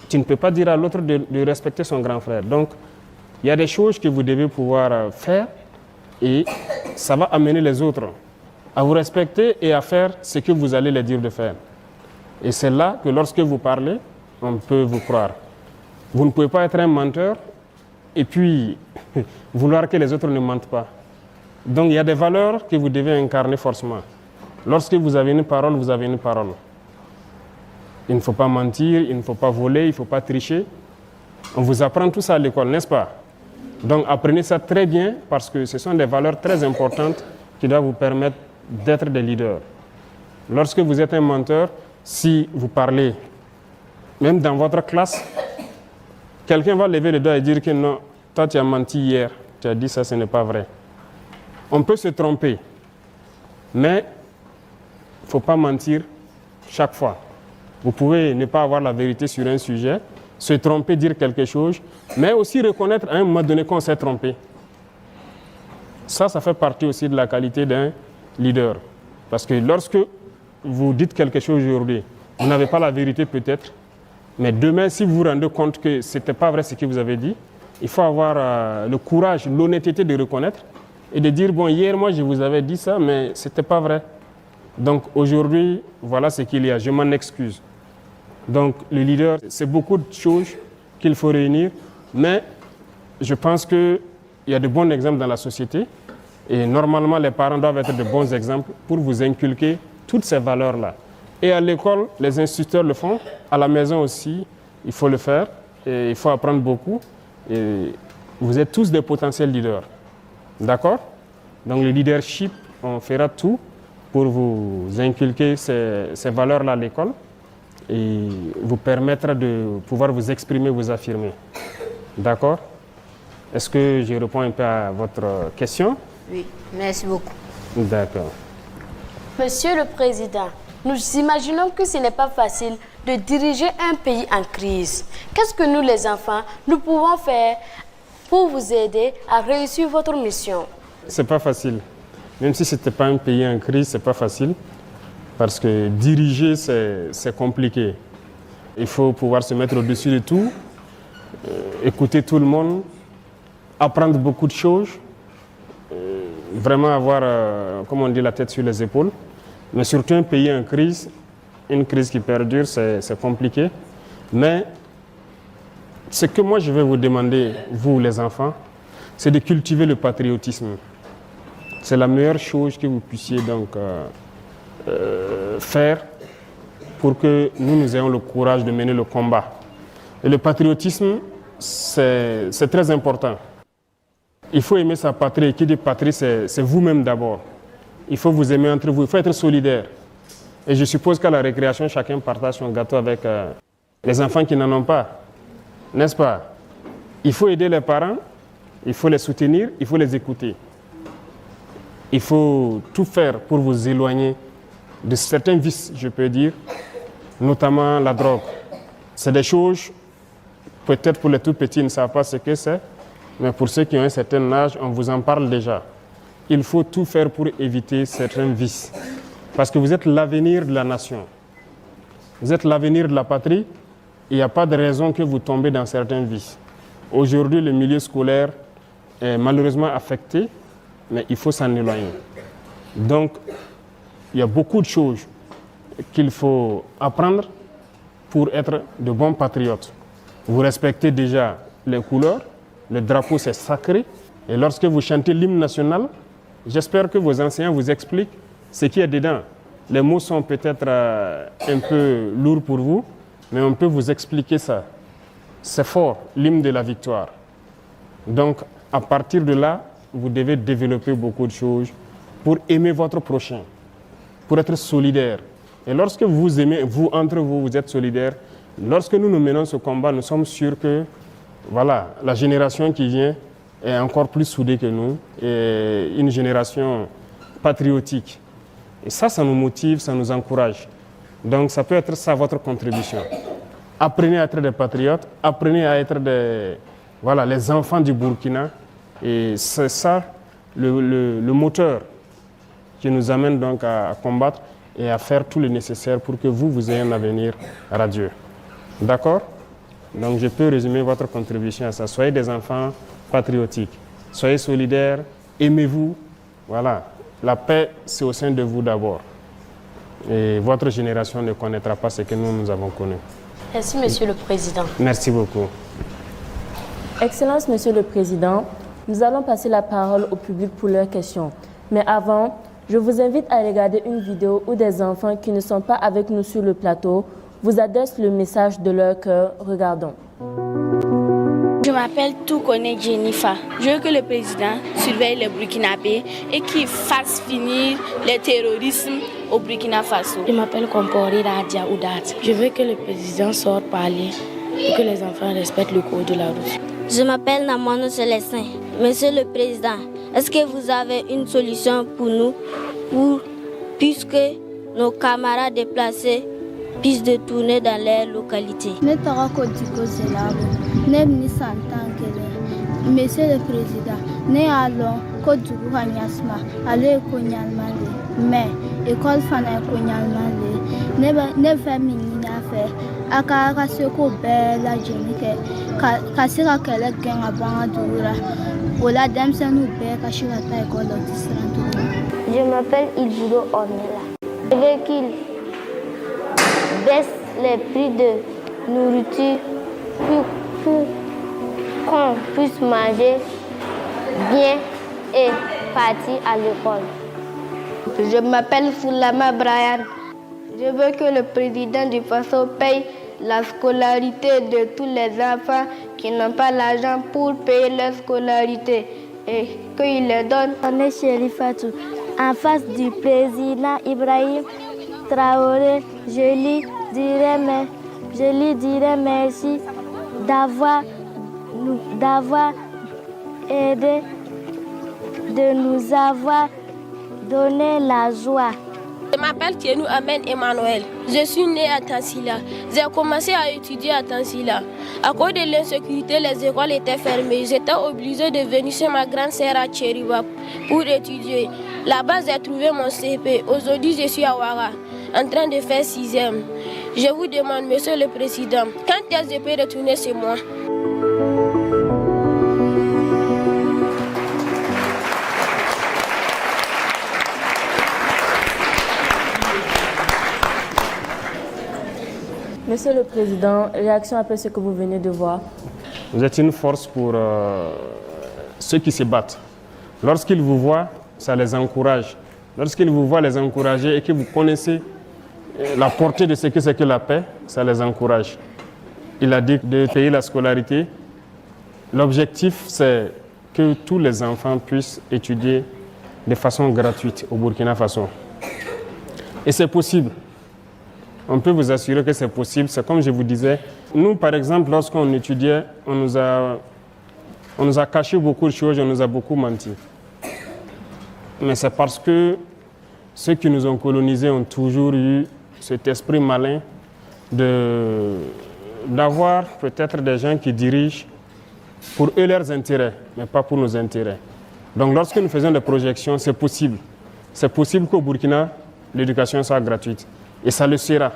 tu ne peux pas dire à l'autre de respecter son grand frère. Donc, il y a des choses que vous devez pouvoir faire et ça va amener les autres à vous respecter et à faire ce que vous allez les dire de faire. Et c'est là que lorsque vous parlez, on peut vous croire. Vous ne pouvez pas être un menteur et puis vouloir que les autres ne mentent pas. Donc il y a des valeurs que vous devez incarner forcément. Lorsque vous avez une parole, vous avez une parole. Il ne faut pas mentir, il ne faut pas voler, il ne faut pas tricher. On vous apprend tout ça à l'école, n'est-ce pas? Donc apprenez ça très bien parce que ce sont des valeurs très importantes qui doivent vous permettre d'être des leaders. Lorsque vous êtes un menteur, si vous parlez, même dans votre classe, quelqu'un va lever le doigt et dire que non, toi tu as menti hier, tu as dit ça, ce n'est pas vrai. On peut se tromper, mais il ne faut pas mentir chaque fois. Vous pouvez ne pas avoir la vérité sur un sujet, se tromper, dire quelque chose, mais aussi reconnaître à un moment donné qu'on s'est trompé. Ça fait partie aussi de la qualité d'un leader. Parce que lorsque vous dites quelque chose aujourd'hui, vous n'avez pas la vérité peut-être, mais demain, si vous vous rendez compte que ce n'était pas vrai ce que vous avez dit, il faut avoir le courage, l'honnêteté de reconnaître et de dire, bon, hier, moi, je vous avais dit ça, mais ce n'était pas vrai. Donc, aujourd'hui, voilà ce qu'il y a. Je m'en excuse. Donc, le leader, c'est beaucoup de choses qu'il faut réunir, mais je pense qu'il y a de bons exemples dans la société et normalement, les parents doivent être de bons exemples pour vous inculquer toutes ces valeurs-là. Et à l'école, les instituteurs le font. À la maison aussi, il faut le faire et il faut apprendre beaucoup. Et vous êtes tous des potentiels leaders. D'accord? Donc le leadership, on fera tout pour vous inculquer ces valeurs-là à l'école et vous permettre de pouvoir vous exprimer, vous affirmer. D'accord? Est-ce que je réponds un peu à votre question? Oui, merci beaucoup. D'accord. Monsieur le Président, nous imaginons que ce n'est pas facile de diriger un pays en crise. Qu'est-ce que nous, les enfants, nous pouvons faire pour vous aider à réussir votre mission? C'est pas facile. Même si ce n'était pas un pays en crise, c'est pas facile. Parce que diriger, c'est compliqué. Il faut pouvoir se mettre au-dessus de tout, écouter tout le monde, apprendre beaucoup de choses, vraiment avoir, comme on dit, la tête sur les épaules. Mais surtout un pays en crise, une crise qui perdure, c'est compliqué. Mais ce que moi je vais vous demander, vous les enfants, c'est de cultiver le patriotisme. C'est la meilleure chose que vous puissiez donc faire pour que nous ayons le courage de mener le combat. Et le patriotisme, c'est très important. Il faut aimer sa patrie. Qui dit patrie, c'est vous-même d'abord. Il faut vous aimer entre vous, il faut être solidaire. Et je suppose qu'à la récréation, chacun partage son gâteau avec les enfants qui n'en ont pas. N'est-ce pas? Il faut aider les parents, il faut les soutenir, il faut les écouter. Il faut tout faire pour vous éloigner de certains vices, je peux dire, notamment la drogue. C'est des choses, peut-être pour les tout petits, ils ne savent pas ce que c'est, mais pour ceux qui ont un certain âge, on vous en parle déjà. Il faut tout faire pour éviter certains vices. Parce que vous êtes l'avenir de la nation. Vous êtes l'avenir de la patrie. Il n'y a pas de raison que vous tombez dans certains vices. Aujourd'hui, le milieu scolaire est malheureusement affecté, mais il faut s'en éloigner. Donc, il y a beaucoup de choses qu'il faut apprendre pour être de bons patriotes. Vous respectez déjà les couleurs, le drapeau c'est sacré, et lorsque vous chantez l'hymne national, j'espère que vos enseignants vous expliquent ce qu'il y a dedans. Les mots sont peut-être un peu lourds pour vous, mais on peut vous expliquer ça. C'est fort, l'hymne de la victoire. Donc, à partir de là, vous devez développer beaucoup de choses pour aimer votre prochain, pour être solidaire. Et lorsque vous aimez, vous, entre vous, vous êtes solidaires, lorsque nous menons ce combat, nous sommes sûrs que voilà, la génération qui vient est encore plus soudée que nous, et une génération patriotique. Et ça nous motive, ça nous encourage. Donc ça peut être ça votre contribution. Apprenez à être des patriotes, apprenez à être les enfants du Burkina. Et c'est ça le moteur qui nous amène donc à combattre et à faire tout le nécessaire pour que vous ayez un avenir radieux. D'accord? Donc je peux résumer votre contribution à ça. Soyez des enfants patriotiques, soyez solidaires, aimez-vous. Voilà, la paix c'est au sein de vous d'abord. Et votre génération ne connaîtra pas ce que nous avons connu. Merci, Monsieur le Président. Merci beaucoup. Excellence, Monsieur le Président, nous allons passer la parole au public pour leurs questions. Mais avant, je vous invite à regarder une vidéo où des enfants qui ne sont pas avec nous sur le plateau vous adressent le message de leur cœur. Regardons. Je m'appelle Toukone Jennifer. Je veux que le président surveille les Burkinabés et qu'il fasse finir le terrorisme au Burkina Faso. Je m'appelle Kompori Radia Oudat. Je veux que le président sorte parler et que les enfants respectent le code de la route. Je m'appelle Namono Célestin. Monsieur le Président, est-ce que vous avez une solution pour nous, puisque nos camarades déplacés puissent tourner dans leur localité? Monsieur le Président, nous allons Côte d'Ivoire aller mais école fana ne famille n'a fait aka seko bela jenike ka sira kele genga banga dura ola demsenu be ka shira ta école d'Israël. Je m'appelle Ilbudo Ornella. Je veux qu'il baisse les prix de nourriture pour qu'on puisse manger bien et partir à l'école. Je m'appelle Foulama Brian. Je veux que le président du Faso paye la scolarité de tous les enfants qui n'ont pas l'argent pour payer leur scolarité et qu'il les donne. On est chez Fatou. en face du président Ibrahim Traoré, je lui dirais merci d'avoir aidé, de nous avoir donné la joie. Je m'appelle Tienou Amen Emmanuel. Je suis né à Tansila. J'ai commencé à étudier à Tansila. À cause de l'insécurité, les écoles étaient fermées. J'étais obligée de venir chez ma grande sœur à Tchériba pour étudier. Là-bas, j'ai trouvé mon CP. Aujourd'hui, je suis à Ouaga, en train de faire 6e. Je vous demande, Monsieur le Président, quand est-ce que je peux retourner chez moi? Monsieur le Président, réaction après ce que vous venez de voir. Vous êtes une force pour ceux qui se battent. Lorsqu'ils vous voient, ça les encourage. Lorsqu'ils vous voient les encourager et que vous connaissez la portée de ce que c'est que la paix, ça les encourage. Il a dit de payer la scolarité. L'objectif, c'est que tous les enfants puissent étudier de façon gratuite au Burkina Faso. Et c'est possible. On peut vous assurer que c'est possible. C'est comme je vous disais. Nous, par exemple, lorsqu'on étudiait, on nous a caché beaucoup de choses, on nous a beaucoup menti. Mais c'est parce que ceux qui nous ont colonisés ont toujours eu cet esprit malin d'avoir peut-être des gens qui dirigent pour eux leurs intérêts, mais pas pour nos intérêts. Donc lorsque nous faisons des projections, c'est possible. C'est possible qu'au Burkina, l'éducation soit gratuite. Et ça le sera.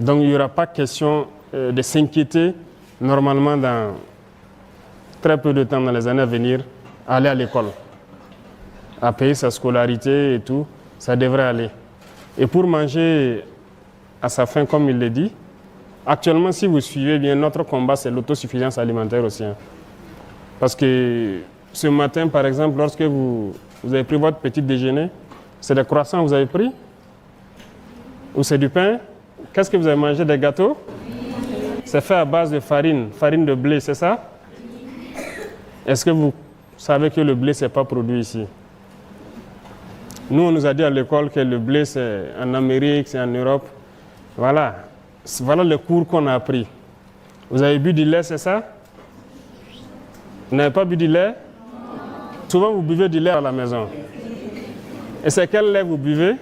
Donc il n'y aura pas question de s'inquiéter normalement dans très peu de temps, dans les années à venir, à aller à l'école, à payer sa scolarité et tout, ça devrait aller. Et pour manger à sa faim, comme il le dit, actuellement, si vous suivez bien, notre combat, c'est l'autosuffisance alimentaire aussi. Hein. Parce que ce matin, par exemple, lorsque vous avez pris votre petit déjeuner, c'est des croissants que vous avez pris? Ou c'est du pain? Qu'est-ce que vous avez mangé? Des gâteaux? C'est fait à base de farine de blé, c'est ça? Est-ce que vous savez que le blé, ce n'est pas produit ici? Nous, on nous a dit à l'école que le blé, c'est en Amérique, c'est en Europe. Voilà le cours qu'on a appris. Vous avez bu du lait, c'est ça? Vous n'avez pas bu du lait? Souvent, vous buvez du lait à la maison. Et c'est quel lait vous buvez?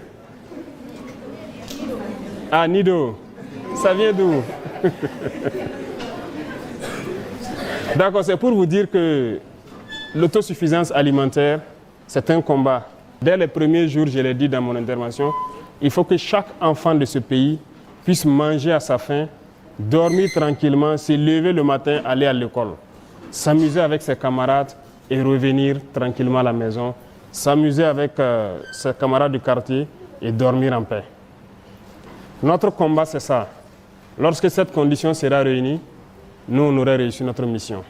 Ah, Nido. Ça vient d'où? D'accord, c'est pour vous dire que l'autosuffisance alimentaire, c'est un combat. Dès les premiers jours, je l'ai dit dans mon intervention, il faut que chaque enfant de ce pays puisse manger à sa faim, dormir tranquillement, se lever le matin, aller à l'école, s'amuser avec ses camarades et revenir tranquillement à la maison, s'amuser avec ses camarades du quartier et dormir en paix. Notre combat, c'est ça. Lorsque cette condition sera réunie, nous, on aurait réussi notre mission.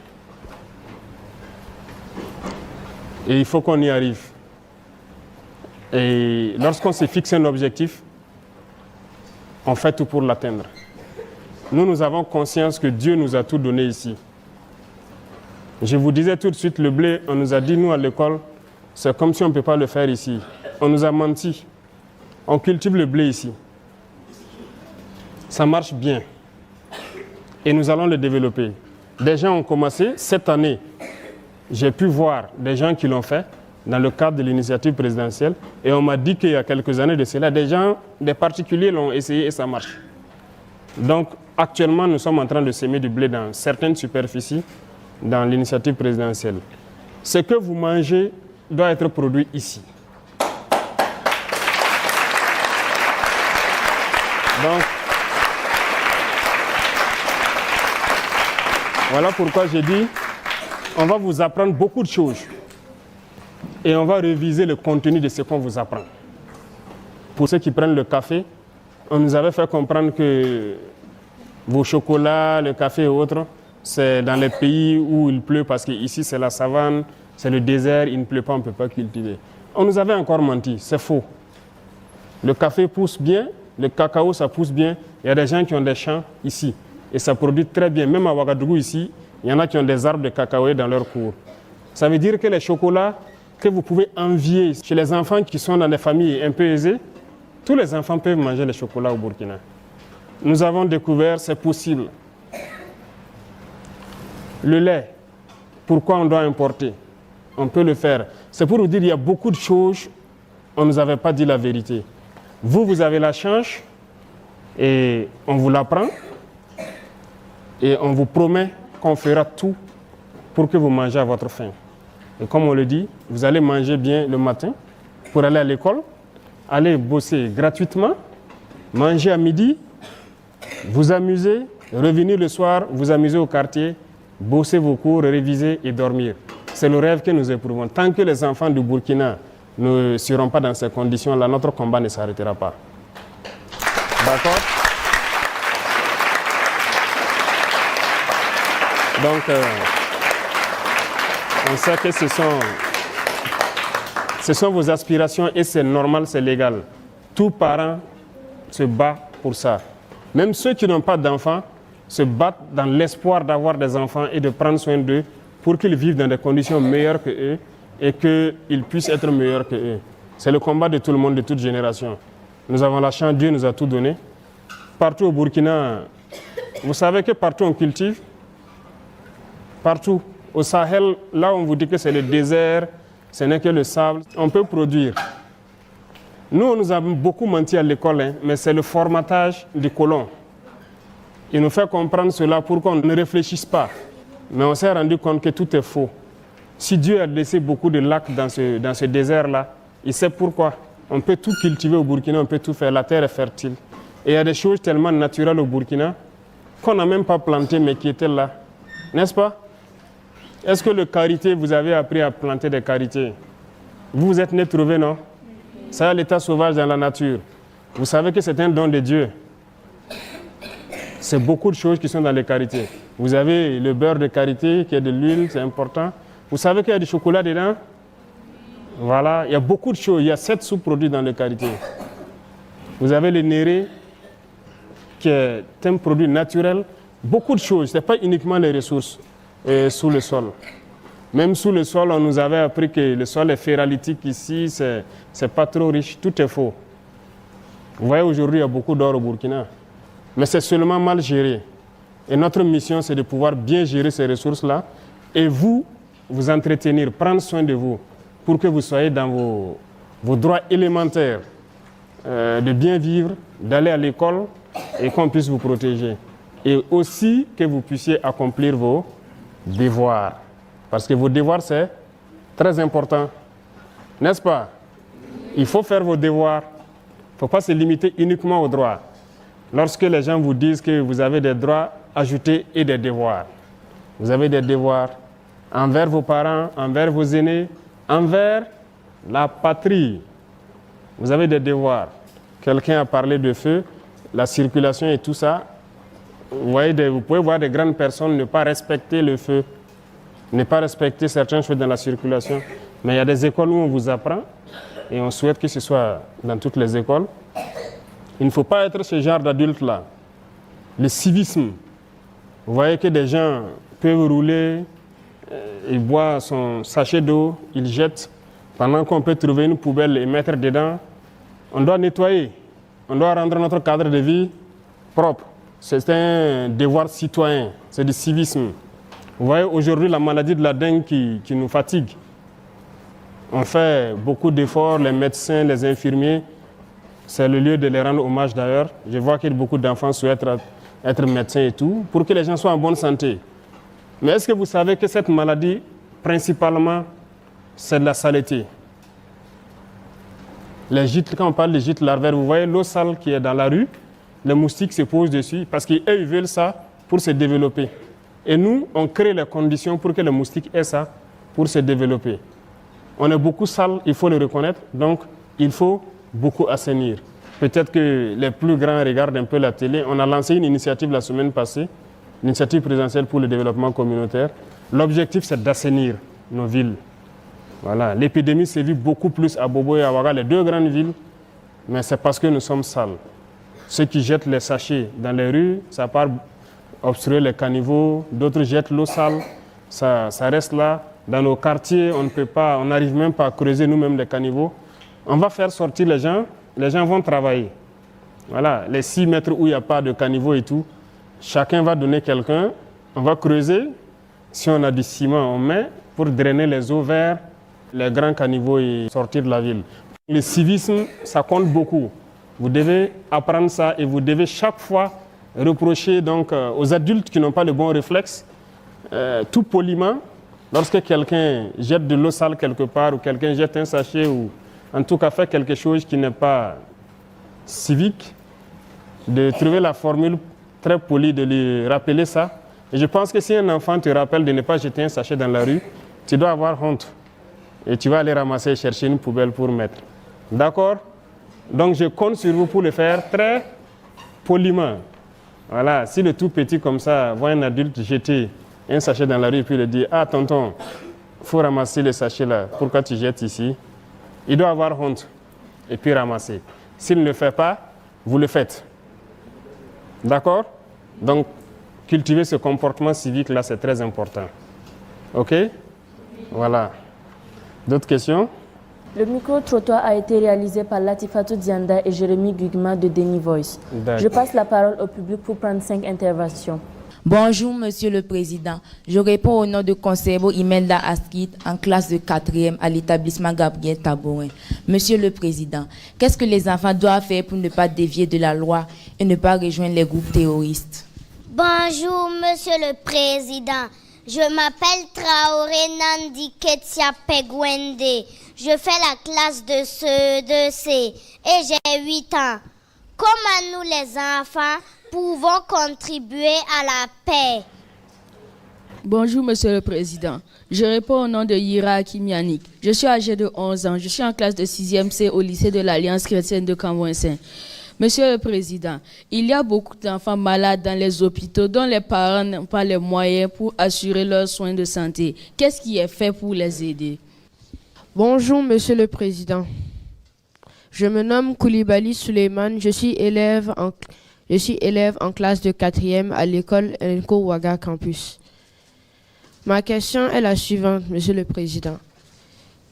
Et il faut qu'on y arrive. Et lorsqu'on se fixe un objectif, on fait tout pour l'atteindre. Nous avons conscience que Dieu nous a tout donné ici. Je vous disais tout de suite, le blé, on nous a dit, nous, à l'école, c'est comme si on ne peut pas le faire ici. On nous a menti. On cultive le blé ici. Ça marche bien. Et nous allons le développer. Des gens ont commencé cette année. J'ai pu voir des gens qui l'ont fait dans le cadre de l'initiative présidentielle. Et on m'a dit qu'il y a quelques années de cela, des particuliers l'ont essayé et ça marche. Donc actuellement, nous sommes en train de semer du blé dans certaines superficies dans l'initiative présidentielle. Ce que vous mangez doit être produit ici. Donc, voilà pourquoi j'ai dit, on va vous apprendre beaucoup de choses et on va réviser le contenu de ce qu'on vous apprend. Pour ceux qui prennent le café, on nous avait fait comprendre que vos chocolats, le café et autres, c'est dans les pays où il pleut parce qu'ici c'est la savane, c'est le désert, il ne pleut pas, on ne peut pas cultiver. On nous avait encore menti, c'est faux. Le café pousse bien, le cacao ça pousse bien, il y a des gens qui ont des champs ici. Et ça produit très bien. Même à Ouagadougou ici, il y en a qui ont des arbres de cacao dans leur cours. Ça veut dire que les chocolats que vous pouvez envier chez les enfants qui sont dans des familles un peu aisées. Tous les enfants peuvent manger le chocolat au Burkina. Nous avons découvert, c'est possible. Le lait, pourquoi on doit importer? On peut le faire. C'est pour vous dire qu'il y a beaucoup de choses, on ne nous avait pas dit la vérité. Vous avez la chance et on vous l'apprend et on vous promet qu'on fera tout pour que vous mangez à votre faim. Et comme on le dit, vous allez manger bien le matin pour aller à l'école, aller bosser gratuitement, manger à midi, vous amuser, revenir le soir, vous amuser au quartier, bosser vos cours, réviser et dormir. C'est le rêve que nous éprouvons. Tant que les enfants du Burkina ne seront pas dans ces conditions-là, notre combat ne s'arrêtera pas. D'accord? Donc, on sait que ce sont vos aspirations et c'est normal, c'est légal. Tout parent se bat pour ça. Même ceux qui n'ont pas d'enfants se battent dans l'espoir d'avoir des enfants et de prendre soin d'eux pour qu'ils vivent dans des conditions meilleures que eux et qu'ils puissent être meilleurs que eux. C'est le combat de tout le monde, de toute génération. Nous avons la chance, Dieu nous a tout donné. Partout au Burkina, vous savez que partout on cultive. Partout. Au Sahel, là on vous dit que c'est le désert, ce n'est que le sable, on peut produire. Nous, on nous a beaucoup menti à l'école, mais c'est le formatage du colon. Il nous fait comprendre cela pour qu'on ne réfléchisse pas. Mais on s'est rendu compte que tout est faux. Si Dieu a laissé beaucoup de lacs dans ce désert-là, il sait pourquoi. On peut tout cultiver au Burkina, on peut tout faire, la terre est fertile. Et il y a des choses tellement naturelles au Burkina qu'on n'a même pas planté mais qui étaient là. N'est-ce pas? Est-ce que le karité, vous avez appris à planter des karités? Vous vous êtes né trouvé, non? Ça, l'état sauvage dans la nature. Vous savez que c'est un don de Dieu. C'est beaucoup de choses qui sont dans les karités. Vous avez le beurre de karité, qui est de l'huile, c'est important. Vous savez qu'il y a du chocolat dedans? Voilà, il y a beaucoup de choses. Il y a 7 sous-produits dans le karité. Vous avez le néré, qui est un produit naturel. Beaucoup de choses, ce n'est pas uniquement les ressources sous le sol. Même sous le sol, on nous avait appris que le sol est ferralitique ici, c'est pas trop riche, tout est faux. Vous voyez, aujourd'hui, il y a beaucoup d'or au Burkina. Mais c'est seulement mal géré. Et notre mission, c'est de pouvoir bien gérer ces ressources-là et vous entretenir, prendre soin de vous pour que vous soyez dans vos droits élémentaires de bien vivre, d'aller à l'école et qu'on puisse vous protéger. Et aussi que vous puissiez accomplir vos devoirs. Parce que vos devoirs, c'est très important. N'est-ce pas? Il faut faire vos devoirs. Il ne faut pas se limiter uniquement aux droits. Lorsque les gens vous disent que vous avez des droits, ajoutez et des devoirs. Vous avez des devoirs envers vos parents, envers vos aînés, envers la patrie. Vous avez des devoirs. Quelqu'un a parlé de feu, la circulation et tout ça. Vous pouvez voir des grandes personnes ne pas respecter le feu, ne pas respecter certaines choses dans la circulation. Mais il y a des écoles où on vous apprend et on souhaite que ce soit dans toutes les écoles. Il ne faut pas être ce genre d'adulte-là. Le civisme. Vous voyez que des gens peuvent rouler, ils boivent son sachet d'eau, ils jettent, pendant qu'on peut trouver une poubelle et mettre dedans. On doit nettoyer, on doit rendre notre cadre de vie propre. C'est un devoir citoyen, c'est du civisme. Vous voyez aujourd'hui la maladie de la dengue qui nous fatigue. On fait beaucoup d'efforts, les médecins, les infirmiers. C'est le lieu de les rendre hommage d'ailleurs. Je vois que beaucoup d'enfants souhaitent être médecins et tout, pour que les gens soient en bonne santé. Mais est-ce que vous savez que cette maladie, principalement, c'est de la saleté? Les gîtes, quand on parle de gîtes larvaires, vous voyez l'eau sale qui est dans la rue, les moustiques se posent dessus parce qu'eux, ils veulent ça pour se développer. Et nous, on crée les conditions pour que les moustiques aient ça pour se développer. On est beaucoup sale, il faut le reconnaître, donc il faut beaucoup assainir. Peut-être que les plus grands regardent un peu la télé. On a lancé une initiative la semaine passée, l'initiative présidentielle pour le développement communautaire. L'objectif, c'est d'assainir nos villes. Voilà. L'épidémie sévit beaucoup plus à Bobo et à Ouaga, les deux grandes villes, mais c'est parce que nous sommes sales. Ceux qui jettent les sachets dans les rues, ça part obstruer les caniveaux, d'autres jettent l'eau sale, ça reste là. dans nos quartiers, on n'arrive même pas à creuser nous-mêmes les caniveaux. On va faire sortir les gens vont travailler. Voilà, les 6 mètres où il n'y a pas de caniveau et tout, chacun va donner quelqu'un, on va creuser. Si on a du ciment, on met pour drainer les eaux vers les grands caniveaux et sortir de la ville. Le civisme, ça compte beaucoup. Vous devez apprendre ça et vous devez chaque fois reprocher donc, aux adultes qui n'ont pas le bon réflexe, tout poliment, lorsque quelqu'un jette de l'eau sale quelque part ou quelqu'un jette un sachet ou en tout cas fait quelque chose qui n'est pas civique, de trouver la formule très polie de lui rappeler ça. Et je pense que si un enfant te rappelle de ne pas jeter un sachet dans la rue, tu dois avoir honte. Et tu vas aller ramasser et chercher une poubelle pour mettre. D'accord? Donc je compte sur vous pour le faire très poliment. Voilà, si le tout petit comme ça voit un adulte jeter un sachet dans la rue et puis il dit « Ah tonton, il faut ramasser le sachet là, pourquoi tu jettes ici ?» Il doit avoir honte et puis ramasser. S'il ne le fait pas, vous le faites. D'accord? Donc, cultiver ce comportement civique là, c'est très important. OK? Voilà. D'autres questions? Le micro-trottoir a été réalisé par Latifatou Dianda et Jérémy Gugma de Deni Voice. Je passe la parole au public pour prendre 5 interventions. Bonjour, Monsieur le Président. Je réponds au nom de Conservo Imelda Askit, en classe de 4e à l'établissement Gabriel Tabourin. Monsieur le Président, qu'est-ce que les enfants doivent faire pour ne pas dévier de la loi et ne pas rejoindre les groupes terroristes? Bonjour, Monsieur le Président. Je m'appelle Traoré Nandi Ketia Pegwende. Je fais la classe de CE2C et j'ai 8 ans. Comment nous, les enfants, pouvons contribuer à la paix? Bonjour, Monsieur le Président. Je réponds au nom de Yira Akimianik. Je suis âgé de 11 ans. Je suis en classe de 6e C au lycée de l'Alliance chrétienne de Cambouin-Saint. Monsieur le Président, il y a beaucoup d'enfants malades dans les hôpitaux dont les parents n'ont pas les moyens pour assurer leurs soins de santé. Qu'est-ce qui est fait pour les aider? Bonjour, Monsieur le Président. Je me nomme Koulibaly Suleiman. Je suis élève en classe de 4e à l'école Enko Ouaga Campus. Ma question est la suivante, Monsieur le Président.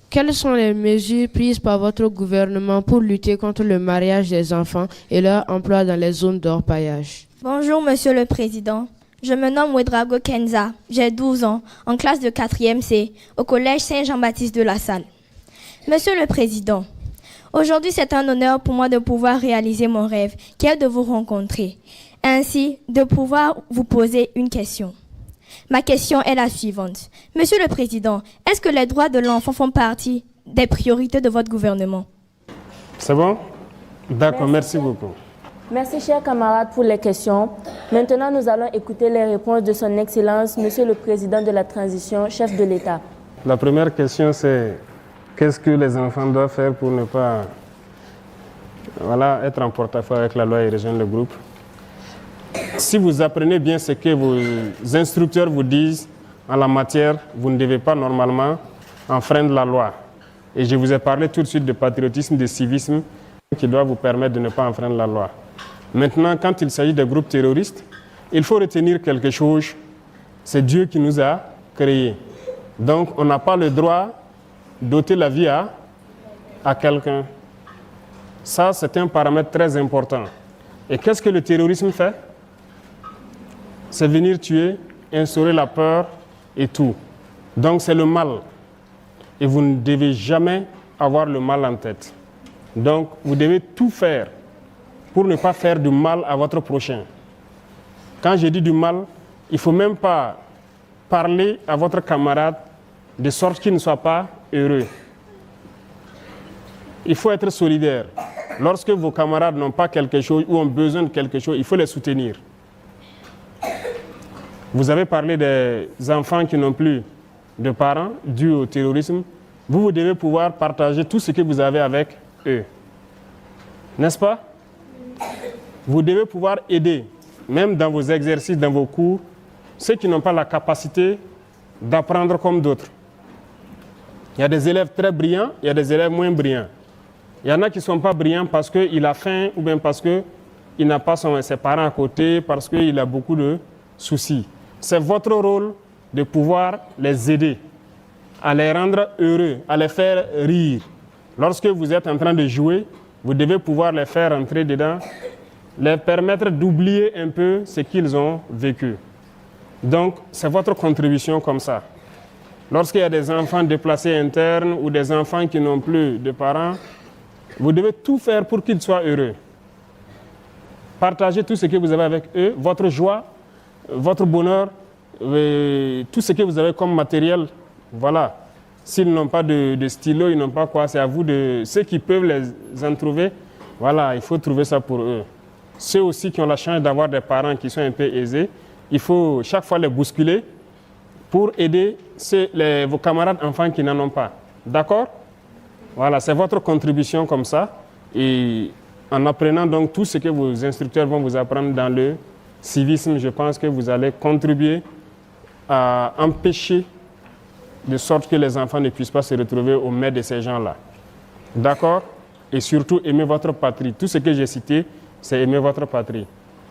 Quelles sont les mesures prises par votre gouvernement pour lutter contre le mariage des enfants et leur emploi dans les zones d'orpaillage? Bonjour, Monsieur le Président. Je me nomme Ouedrago Kenza. J'ai 12 ans, en classe de 4e C, au collège Saint-Jean-Baptiste de La Salle. Monsieur le Président, aujourd'hui c'est un honneur pour moi de pouvoir réaliser mon rêve, qui est de vous rencontrer, ainsi de pouvoir vous poser une question. Ma question est la suivante. Monsieur le Président, est-ce que les droits de l'enfant font partie des priorités de votre gouvernement? C'est bon? D'accord, merci beaucoup. Merci, chers camarades, pour les questions. Maintenant, nous allons écouter les réponses de son Excellence, Monsieur le Président de la Transition, chef de l'État. La première question, c'est qu'est-ce que les enfants doivent faire pour ne pas être en porte-à-faux avec la loi et rejoindre le groupe? Si vous apprenez bien ce que vos instructeurs vous disent en la matière, vous ne devez pas normalement enfreindre la loi. Et je vous ai parlé tout de suite de patriotisme, de civisme, qui doit vous permettre de ne pas enfreindre la loi. Maintenant, quand il s'agit de groupes terroristes, il faut retenir quelque chose. C'est Dieu qui nous a créés. Donc, on n'a pas le droit d'ôter la vie à quelqu'un. Ça, c'est un paramètre très important. Et qu'est-ce que le terrorisme fait? C'est venir tuer, instaurer la peur et tout. Donc c'est le mal. Et vous ne devez jamais avoir le mal en tête. Donc vous devez tout faire pour ne pas faire du mal à votre prochain. Quand je dis du mal, il ne faut même pas parler à votre camarade de sorte qu'il ne soit pas heureux. Il faut être solidaire. Lorsque vos camarades n'ont pas quelque chose ou ont besoin de quelque chose, il faut les soutenir. Vous avez parlé des enfants qui n'ont plus de parents dû au terrorisme. Vous devez pouvoir partager tout ce que vous avez avec eux. N'est-ce pas? Vous devez pouvoir aider, même dans vos exercices, dans vos cours, ceux qui n'ont pas la capacité d'apprendre comme d'autres. Il y a des élèves très brillants, il y a des élèves moins brillants. Il y en a qui ne sont pas brillants parce qu'il a faim ou bien parce qu'il n'a pas ses parents à côté, parce qu'il a beaucoup de soucis. C'est votre rôle de pouvoir les aider. à les rendre heureux, à les faire rire. Lorsque vous êtes en train de jouer, vous devez pouvoir les faire entrer dedans, les permettre d'oublier un peu ce qu'ils ont vécu. Donc, c'est votre contribution comme ça. Lorsqu'il y a des enfants déplacés internes ou des enfants qui n'ont plus de parents, vous devez tout faire pour qu'ils soient heureux. Partagez tout ce que vous avez avec eux, votre joie, votre bonheur, tout ce que vous avez comme matériel. Voilà. S'ils n'ont pas de stylo, ils n'ont pas quoi, c'est à vous de... Ceux qui peuvent les en trouver, voilà, il faut trouver ça pour eux. Ceux aussi qui ont la chance d'avoir des parents qui sont un peu aisés, il faut chaque fois les bousculer pour aider vos camarades enfants qui n'en ont pas. D'accord? Voilà, c'est votre contribution comme ça. Et en apprenant donc tout ce que vos instructeurs vont vous apprendre dans le civisme, je pense que vous allez contribuer à empêcher de sorte que les enfants ne puissent pas se retrouver au maître de ces gens-là. D'accord? Et surtout, aimer votre patrie. Tout ce que j'ai cité, c'est aimer votre patrie.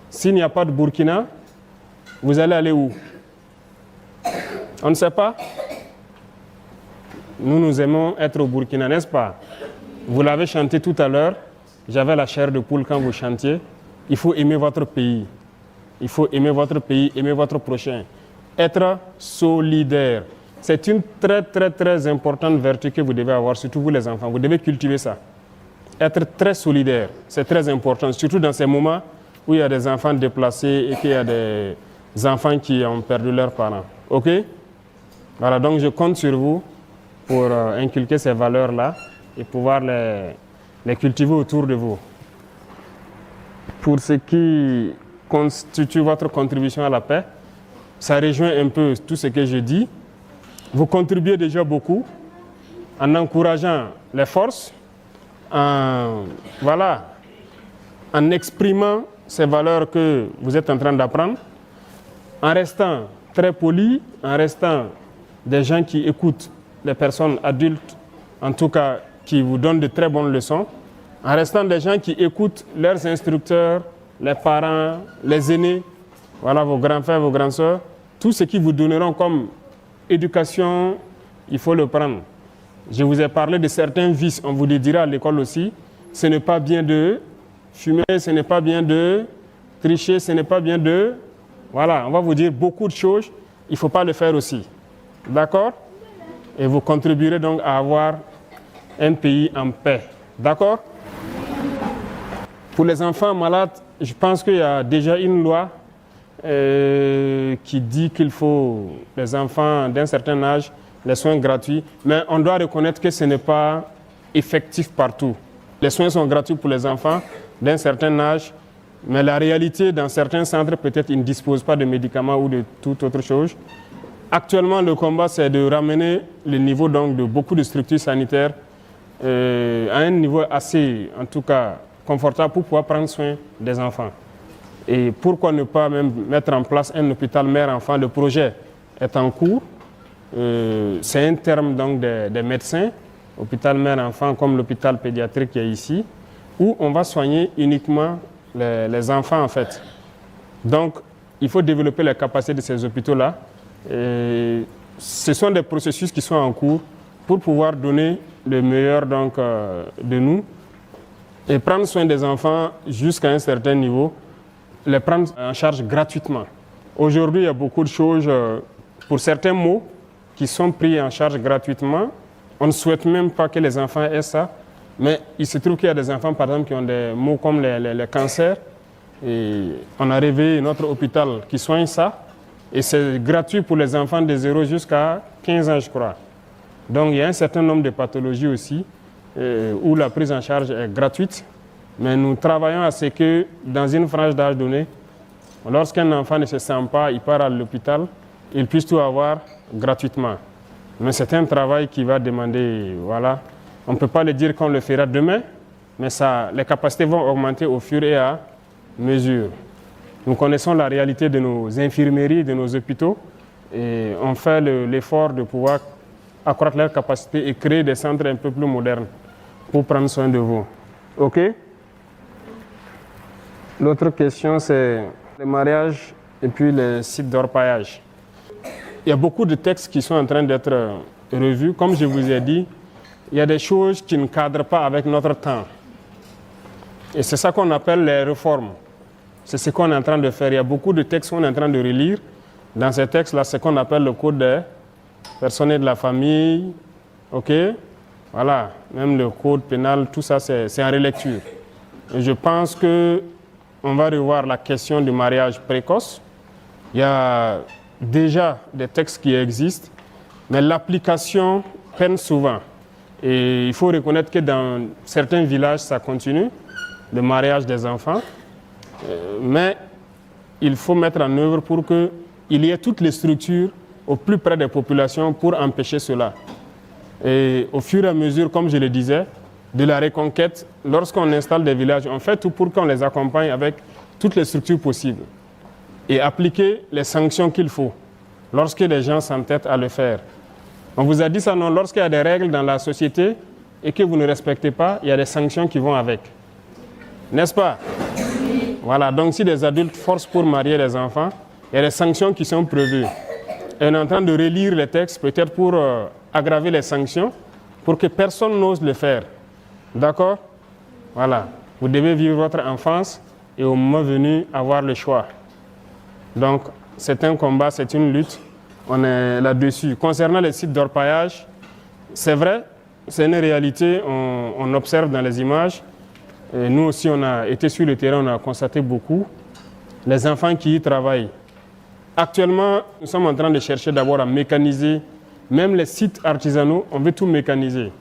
S'il n'y a pas de Burkina, vous allez aller où? On ne sait pas. Nous aimons être au Burkina, n'est-ce pas? Vous l'avez chanté tout à l'heure. J'avais la chair de poule quand vous chantiez. Il faut aimer votre pays. Il faut aimer votre pays, aimer votre prochain. Être solidaire. C'est une très, très, très importante vertu que vous devez avoir, surtout vous les enfants. Vous devez cultiver ça. Être très solidaire, c'est très important, surtout dans ces moments où il y a des enfants déplacés et qu'il y a des enfants qui ont perdu leurs parents. OK? Voilà, donc je compte sur vous pour inculquer ces valeurs-là et pouvoir les cultiver autour de vous. Pour ce qui constitue votre contribution à la paix, ça rejoint un peu tout ce que je dis. Vous contribuez déjà beaucoup en encourageant les forces, en exprimant ces valeurs que vous êtes en train d'apprendre, en restant très poli, en restant des gens qui écoutent les personnes adultes, en tout cas qui vous donnent de très bonnes leçons, en restant des gens qui écoutent leurs instructeurs, les parents, les aînés, voilà, vos grands frères, vos grandes sœurs, tout ce qu'ils vous donneront comme éducation, il faut le prendre. Je vous ai parlé de certains vices, on vous les dira à l'école aussi. Ce n'est pas bien de fumer, ce n'est pas bien de tricher, ce n'est pas bien de... Voilà, on va vous dire beaucoup de choses, il ne faut pas le faire aussi. D'accord? Et vous contribuerez donc à avoir un pays en paix. D'accord? Pour les enfants malades, je pense qu'il y a déjà une loi qui dit qu'il faut, les enfants d'un certain âge, les soins gratuits, mais on doit reconnaître que ce n'est pas effectif partout. Les soins sont gratuits pour les enfants d'un certain âge, mais la réalité, dans certains centres, peut-être ils ne disposent pas de médicaments ou de toute autre chose. Actuellement, le combat, c'est de ramener le niveau donc, de beaucoup de structures sanitaires à un niveau assez, en tout cas, confortable pour pouvoir prendre soin des enfants. Et pourquoi ne pas même mettre en place un hôpital mère-enfant? Le projet est en cours. C'est un terme donc des médecins, hôpital mère-enfant comme l'hôpital pédiatrique qui est ici, où on va soigner uniquement les enfants en fait. Donc, il faut développer les capacités de ces hôpitaux-là. Ce sont des processus qui sont en cours pour pouvoir donner le meilleur donc, de nous et prendre soin des enfants jusqu'à un certain niveau, les prendre en charge gratuitement. Aujourd'hui, il y a beaucoup de choses pour certains maux qui sont pris en charge gratuitement. On ne souhaite même pas que les enfants aient ça, mais il se trouve qu'il y a des enfants, par exemple, qui ont des maux comme les cancers. Et on a réveillé notre hôpital qui soigne ça. Et c'est gratuit pour les enfants de 0 jusqu'à 15 ans, je crois. Donc, il y a un certain nombre de pathologies aussi où la prise en charge est gratuite. Mais nous travaillons à ce que, dans une frange d'âge donnée, lorsqu'un enfant ne se sent pas, il part à l'hôpital, il puisse tout avoir gratuitement. Mais c'est un travail qui va demander, voilà, on ne peut pas le dire qu'on le fera demain, mais les capacités vont augmenter au fur et à mesure. Nous connaissons la réalité de nos infirmeries, de nos hôpitaux, et on fait l'effort de pouvoir accroître leurs capacités et créer des centres un peu plus modernes pour prendre soin de vous. OK? L'autre question, c'est le mariage et puis les sites d'orpaillage. Il y a beaucoup de textes qui sont en train d'être revue. Comme je vous ai dit, il y a des choses qui ne cadrent pas avec notre temps. Et c'est ça qu'on appelle les réformes. C'est ce qu'on est en train de faire. Il y a beaucoup de textes qu'on est en train de relire. Dans ces textes-là, c'est ce qu'on appelle le code des personnes de la famille. OK? Voilà. Même le code pénal, tout ça, c'est en relecture. Et je pense qu'on va revoir la question du mariage précoce. Il y a déjà des textes qui existent, mais l'application peine souvent. Et il faut reconnaître que dans certains villages, ça continue, le mariage des enfants. Mais il faut mettre en œuvre pour qu'il y ait toutes les structures au plus près des populations pour empêcher cela. Et au fur et à mesure, comme je le disais, de la reconquête, lorsqu'on installe des villages, on fait tout pour qu'on les accompagne avec toutes les structures possibles et appliquer les sanctions qu'il faut lorsque les gens s'entêtent à le faire. On vous a dit ça, non? Lorsqu'il y a des règles dans la société et que vous ne respectez pas, il y a des sanctions qui vont avec. N'est-ce pas? Voilà, donc si des adultes forcent pour marier les enfants, il y a des sanctions qui sont prévues. Et on est en train de relire les textes, peut-être pour aggraver les sanctions, pour que personne n'ose le faire. D'accord? Voilà. Vous devez vivre votre enfance et au moment venu, avoir le choix. Donc, c'est un combat, c'est une lutte. On est là-dessus. Concernant les sites d'orpaillage, c'est vrai, c'est une réalité, on observe dans les images. Et nous aussi, on a été sur le terrain, on a constaté beaucoup. Les enfants qui y travaillent. Actuellement, nous sommes en train de chercher d'abord à mécaniser. Même les sites artisanaux, on veut tout mécaniser.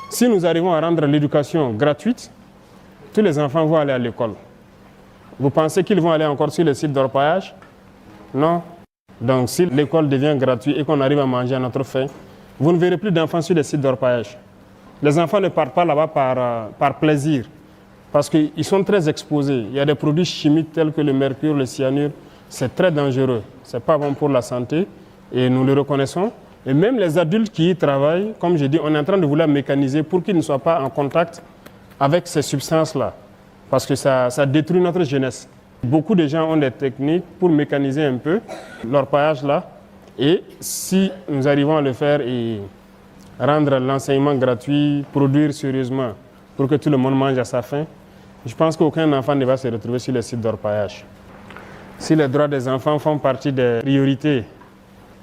Si nous arrivons à rendre l'éducation gratuite, tous les enfants vont aller à l'école. Vous pensez qu'ils vont aller encore sur les sites d'orpaillage? Non. Donc si l'école devient gratuite et qu'on arrive à manger à notre faim, vous ne verrez plus d'enfants sur les sites d'orpaillage. Les enfants ne partent pas là-bas par plaisir, parce qu'ils sont très exposés. Il y a des produits chimiques tels que le mercure, le cyanure. C'est très dangereux. Ce n'est pas bon pour la santé et nous le reconnaissons. Et même les adultes qui y travaillent, comme je dis, on est en train de vouloir mécaniser pour qu'ils ne soient pas en contact avec ces substances-là, parce que ça détruit notre jeunesse. Beaucoup de gens ont des techniques pour mécaniser un peu l'orpaillage-là. Et si nous arrivons à le faire et rendre l'enseignement gratuit, produire sérieusement pour que tout le monde mange à sa faim, je pense qu'aucun enfant ne va se retrouver sur les sites d'orpaillage. Si les droits des enfants font partie des priorités,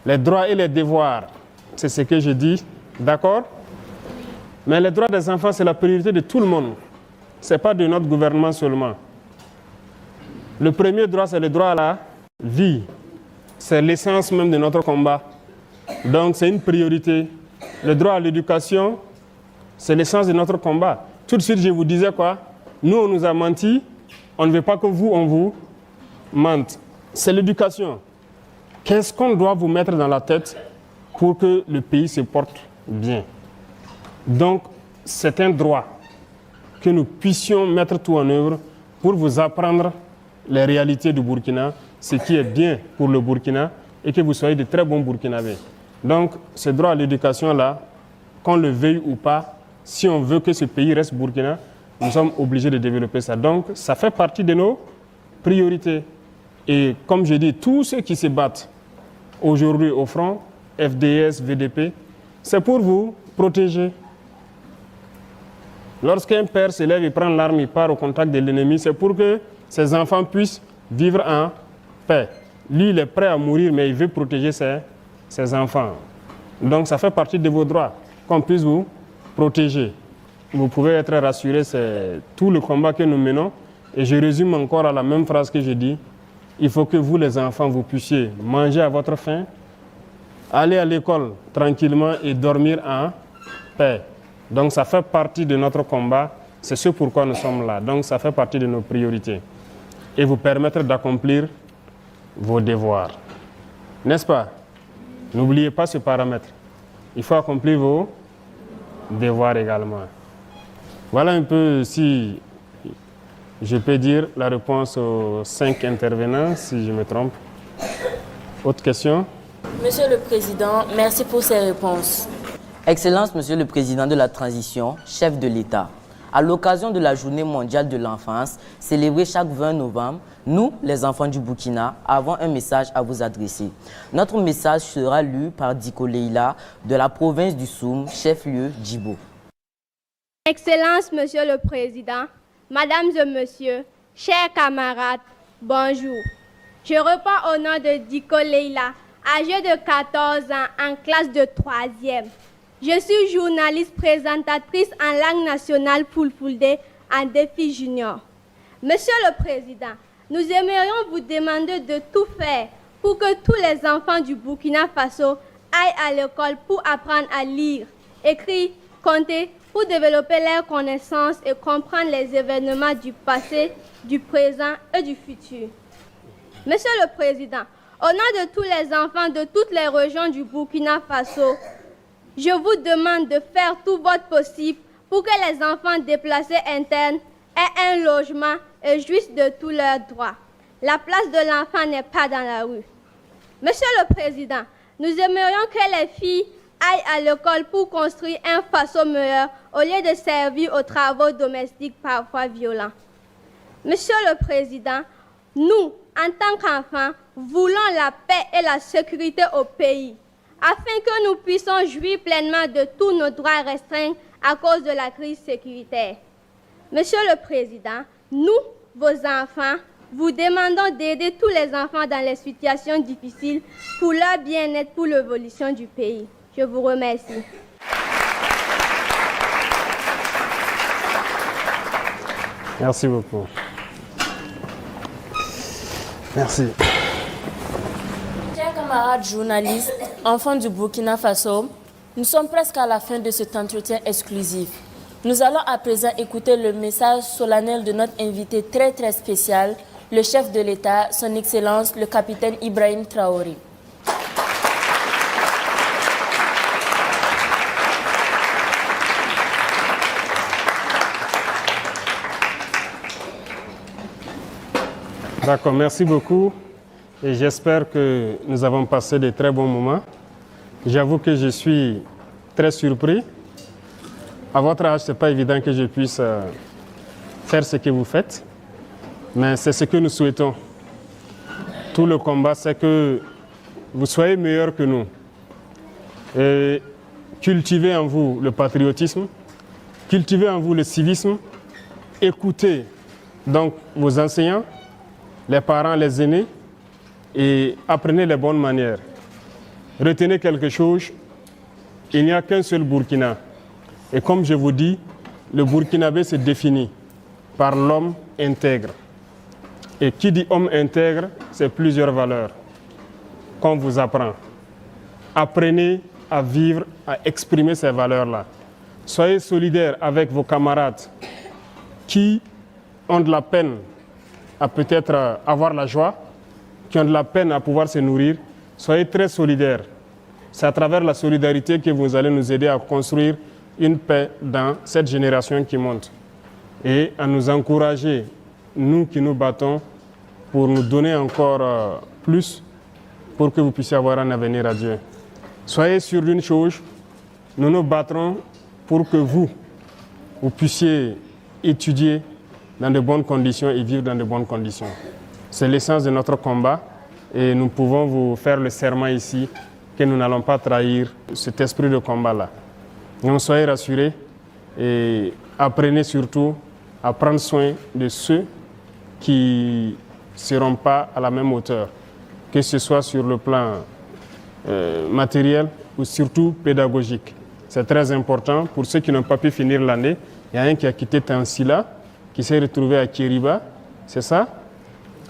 les droits et les devoirs, c'est ce que je dis, d'accord? Mais les droits des enfants, c'est la priorité de tout le monde. Ce n'est pas de notre gouvernement seulement. Le premier droit, c'est le droit à la vie. C'est l'essence même de notre combat. Donc, c'est une priorité. Le droit à l'éducation, c'est l'essence de notre combat. Tout de suite, je vous disais quoi? Nous, on nous a menti. On ne veut pas que vous, on vous mente. C'est l'éducation. Qu'est-ce qu'on doit vous mettre dans la tête pour que le pays se porte bien? Donc, c'est un droit que nous puissions mettre tout en œuvre pour vous apprendre les réalités du Burkina, ce qui est bien pour le Burkina et que vous soyez de très bons Burkinabés. Donc, ce droit à l'éducation-là, qu'on le veuille ou pas, si on veut que ce pays reste Burkina, nous sommes obligés de développer ça. Donc, ça fait partie de nos priorités. Et comme je dis, tous ceux qui se battent aujourd'hui au front, FDS, VDP, c'est pour vous protéger. Lorsqu'un père se lève et prend l'arme, il part au contact de l'ennemi, c'est pour que ses enfants puissent vivre en paix. Lui, il est prêt à mourir, mais il veut protéger ses enfants. Donc, ça fait partie de vos droits, qu'on puisse vous protéger. Vous pouvez être rassurés, c'est tout le combat que nous menons. Et je résume encore à la même phrase que je dis. Il faut que vous, les enfants, vous puissiez manger à votre faim, aller à l'école tranquillement et dormir en paix. Donc, ça fait partie de notre combat. C'est ce pourquoi nous sommes là. Donc, ça fait partie de nos priorités. Et vous permettre d'accomplir vos devoirs. N'est-ce pas? N'oubliez pas ce paramètre. Il faut accomplir vos devoirs également. Voilà un peu, si je peux dire, la réponse aux 5 intervenants, si je me trompe. Autre question? Monsieur le Président, merci pour ces réponses. Excellence, Monsieur le Président de la Transition, chef de l'État. À l'occasion de la Journée mondiale de l'enfance, célébrée chaque 20 novembre, nous, les enfants du Burkina, avons un message à vous adresser. Notre message sera lu par Diko Leila de la province du Soum, chef-lieu Djibo. Excellence, Monsieur le Président, Mesdames et Messieurs, chers camarades, bonjour. Je reprends au nom de Diko Leila, âgée de 14 ans, en classe de 3e. Je suis journaliste présentatrice en langue nationale Fulfulde en défi junior. Monsieur le Président, nous aimerions vous demander de tout faire pour que tous les enfants du Burkina Faso aillent à l'école pour apprendre à lire, écrire, compter, pour développer leurs connaissances et comprendre les événements du passé, du présent et du futur. Monsieur le Président, au nom de tous les enfants de toutes les régions du Burkina Faso, je vous demande de faire tout votre possible pour que les enfants déplacés internes aient un logement et jouissent de tous leurs droits. La place de l'enfant n'est pas dans la rue. Monsieur le Président, nous aimerions que les filles aillent à l'école pour construire un Faso meilleur au lieu de servir aux travaux domestiques parfois violents. Monsieur le Président, nous, en tant qu'enfants, voulons la paix et la sécurité au pays, afin que nous puissions jouir pleinement de tous nos droits restreints à cause de la crise sécuritaire. Monsieur le Président, nous, vos enfants, vous demandons d'aider tous les enfants dans les situations difficiles pour leur bien-être, pour l'évolution du pays. Je vous remercie. Merci beaucoup. Merci. Chers camarades journalistes, enfants du Burkina Faso, nous sommes presque à la fin de cet entretien exclusif. Nous allons à présent écouter le message solennel de notre invité très spécial, le chef de l'État, son Excellence, le capitaine Ibrahim Traoré. D'accord, merci beaucoup. Et j'espère que nous avons passé de très bons moments. J'avoue que je suis très surpris. À votre âge, ce n'est pas évident que je puisse faire ce que vous faites, mais c'est ce que nous souhaitons. Tout le combat, c'est que vous soyez meilleurs que nous. Et cultivez en vous le patriotisme, cultivez en vous le civisme, écoutez donc vos enseignants, les parents, les aînés, et apprenez les bonnes manières. Retenez quelque chose, il n'y a qu'un seul Burkina. Et comme je vous dis, le Burkinabé se définit par l'homme intègre. Et qui dit homme intègre, c'est plusieurs valeurs qu'on vous apprend. Apprenez à vivre, à exprimer ces valeurs-là. Soyez solidaires avec vos camarades qui ont de la peine à peut-être avoir la joie, qui ont de la peine à pouvoir se nourrir. Soyez très solidaires. C'est à travers la solidarité que vous allez nous aider à construire une paix dans cette génération qui monte. Et à nous encourager, nous qui nous battons, pour nous donner encore plus, pour que vous puissiez avoir un avenir à Dieu. Soyez sûrs d'une chose, nous nous battrons pour que vous puissiez étudier dans de bonnes conditions et vivre dans de bonnes conditions. C'est l'essence de notre combat et nous pouvons vous faire le serment ici que nous n'allons pas trahir cet esprit de combat-là. Donc soyez rassurés et apprenez surtout à prendre soin de ceux qui ne seront pas à la même hauteur, que ce soit sur le plan matériel ou surtout pédagogique. C'est très important pour ceux qui n'ont pas pu finir l'année. Il y a un qui a quitté Tansila, qui s'est retrouvé à Kiriba, c'est ça,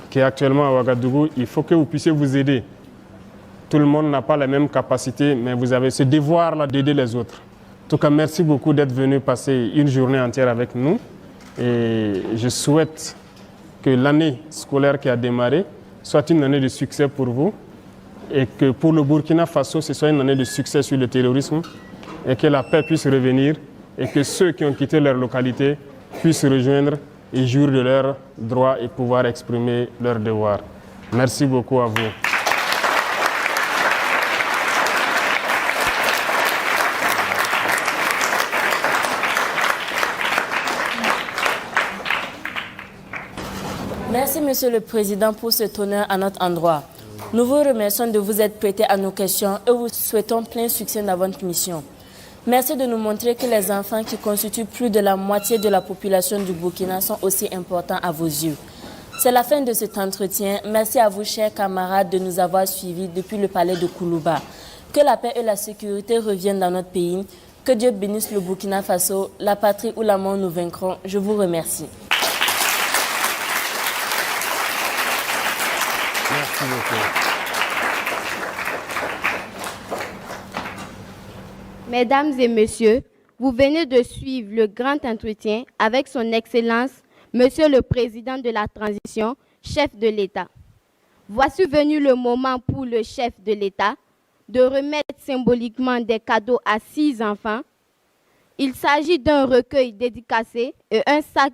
qui est actuellement à Ouagadougou. Il faut que vous puissiez vous aider. Tout le monde n'a pas la même capacité, mais vous avez ce devoir-là d'aider les autres. En tout cas, merci beaucoup d'être venu passer une journée entière avec nous. Et je souhaite que l'année scolaire qui a démarré soit une année de succès pour vous et que pour le Burkina Faso, ce soit une année de succès sur le terrorisme et que la paix puisse revenir et que ceux qui ont quitté leur localité puissent rejoindre et jouir de leurs droits et pouvoir exprimer leurs devoirs. Merci beaucoup à vous. Merci, Monsieur le Président, pour cet honneur à notre endroit. Nous vous remercions de vous être prêtés à nos questions et vous souhaitons plein succès dans votre mission. Merci de nous montrer que les enfants qui constituent plus de la moitié de la population du Burkina sont aussi importants à vos yeux. C'est la fin de cet entretien. Merci à vous, chers camarades, de nous avoir suivis depuis le palais de Koulouba. Que la paix et la sécurité reviennent dans notre pays. Que Dieu bénisse le Burkina Faso, la patrie où la mort nous vaincront. Je vous remercie. Merci beaucoup. Mesdames et messieurs, vous venez de suivre le grand entretien avec son Excellence, Monsieur le Président de la Transition, chef de l'État. Voici venu le moment pour le chef de l'État de remettre symboliquement des cadeaux à 6 enfants. Il s'agit d'un recueil dédicacé et un sac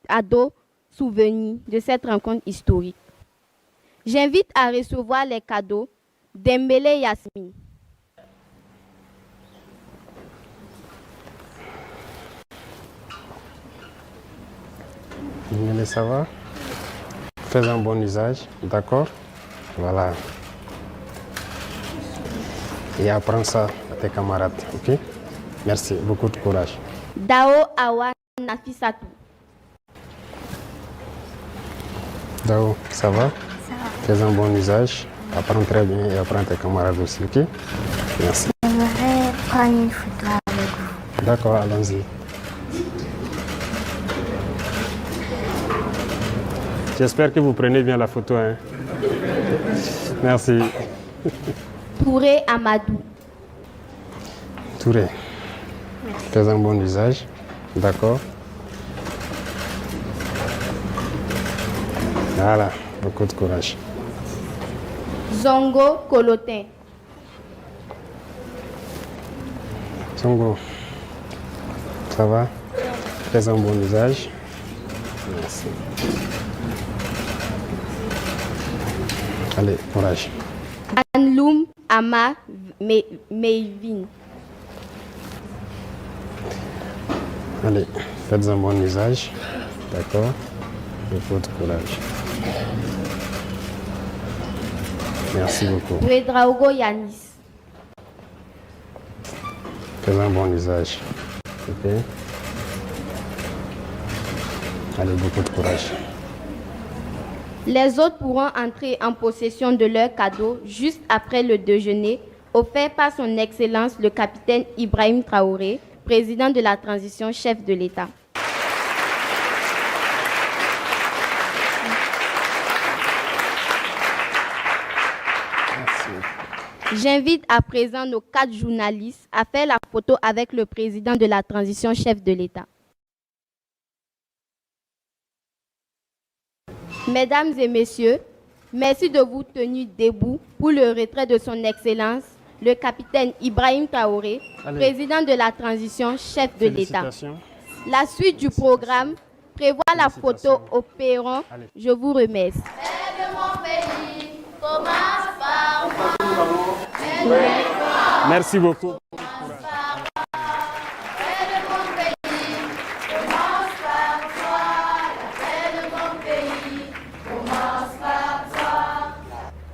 à dos souvenir de cette rencontre historique. J'invite à recevoir les cadeaux Dembélé Yasmine. Dembélé, ça va? Fais un bon usage, d'accord? Voilà. Et apprends ça à tes camarades, ok? Merci, beaucoup de courage. Dao Awa Nafisatou. Dao, ça va? Fais un bon usage, apprends très bien et apprends tes camarades aussi, ok? Merci. J'aimerais prendre une photo avec vous. D'accord, allons-y. J'espère que vous prenez bien la photo, hein? Merci. Touré Amadou. Touré, fais un bon usage, d'accord? Voilà, beaucoup de courage. Zongo Kolotin. Zongo, ça va? Fais un bon usage. Merci. Allez, courage. Anloum Ama Meivin. Allez, faites un bon usage, d'accord? Beaucoup de courage. Merci beaucoup. Ouedraogo Yanis. Fais un bon usage, ok? Allez, beaucoup de courage. Les autres pourront entrer en possession de leurs cadeaux juste après le déjeuner offert par son Excellence le capitaine Ibrahim Traoré, président de la transition, chef de l'État. J'invite à présent nos 4 journalistes à faire la photo avec le président de la transition, chef de l'État. Mesdames et messieurs, merci de vous tenir debout pour le retrait de son Excellence, le capitaine Ibrahim Traoré, président de la transition, chef de l'État. La suite du programme prévoit la photo au perron. Je vous remercie. Merci beaucoup.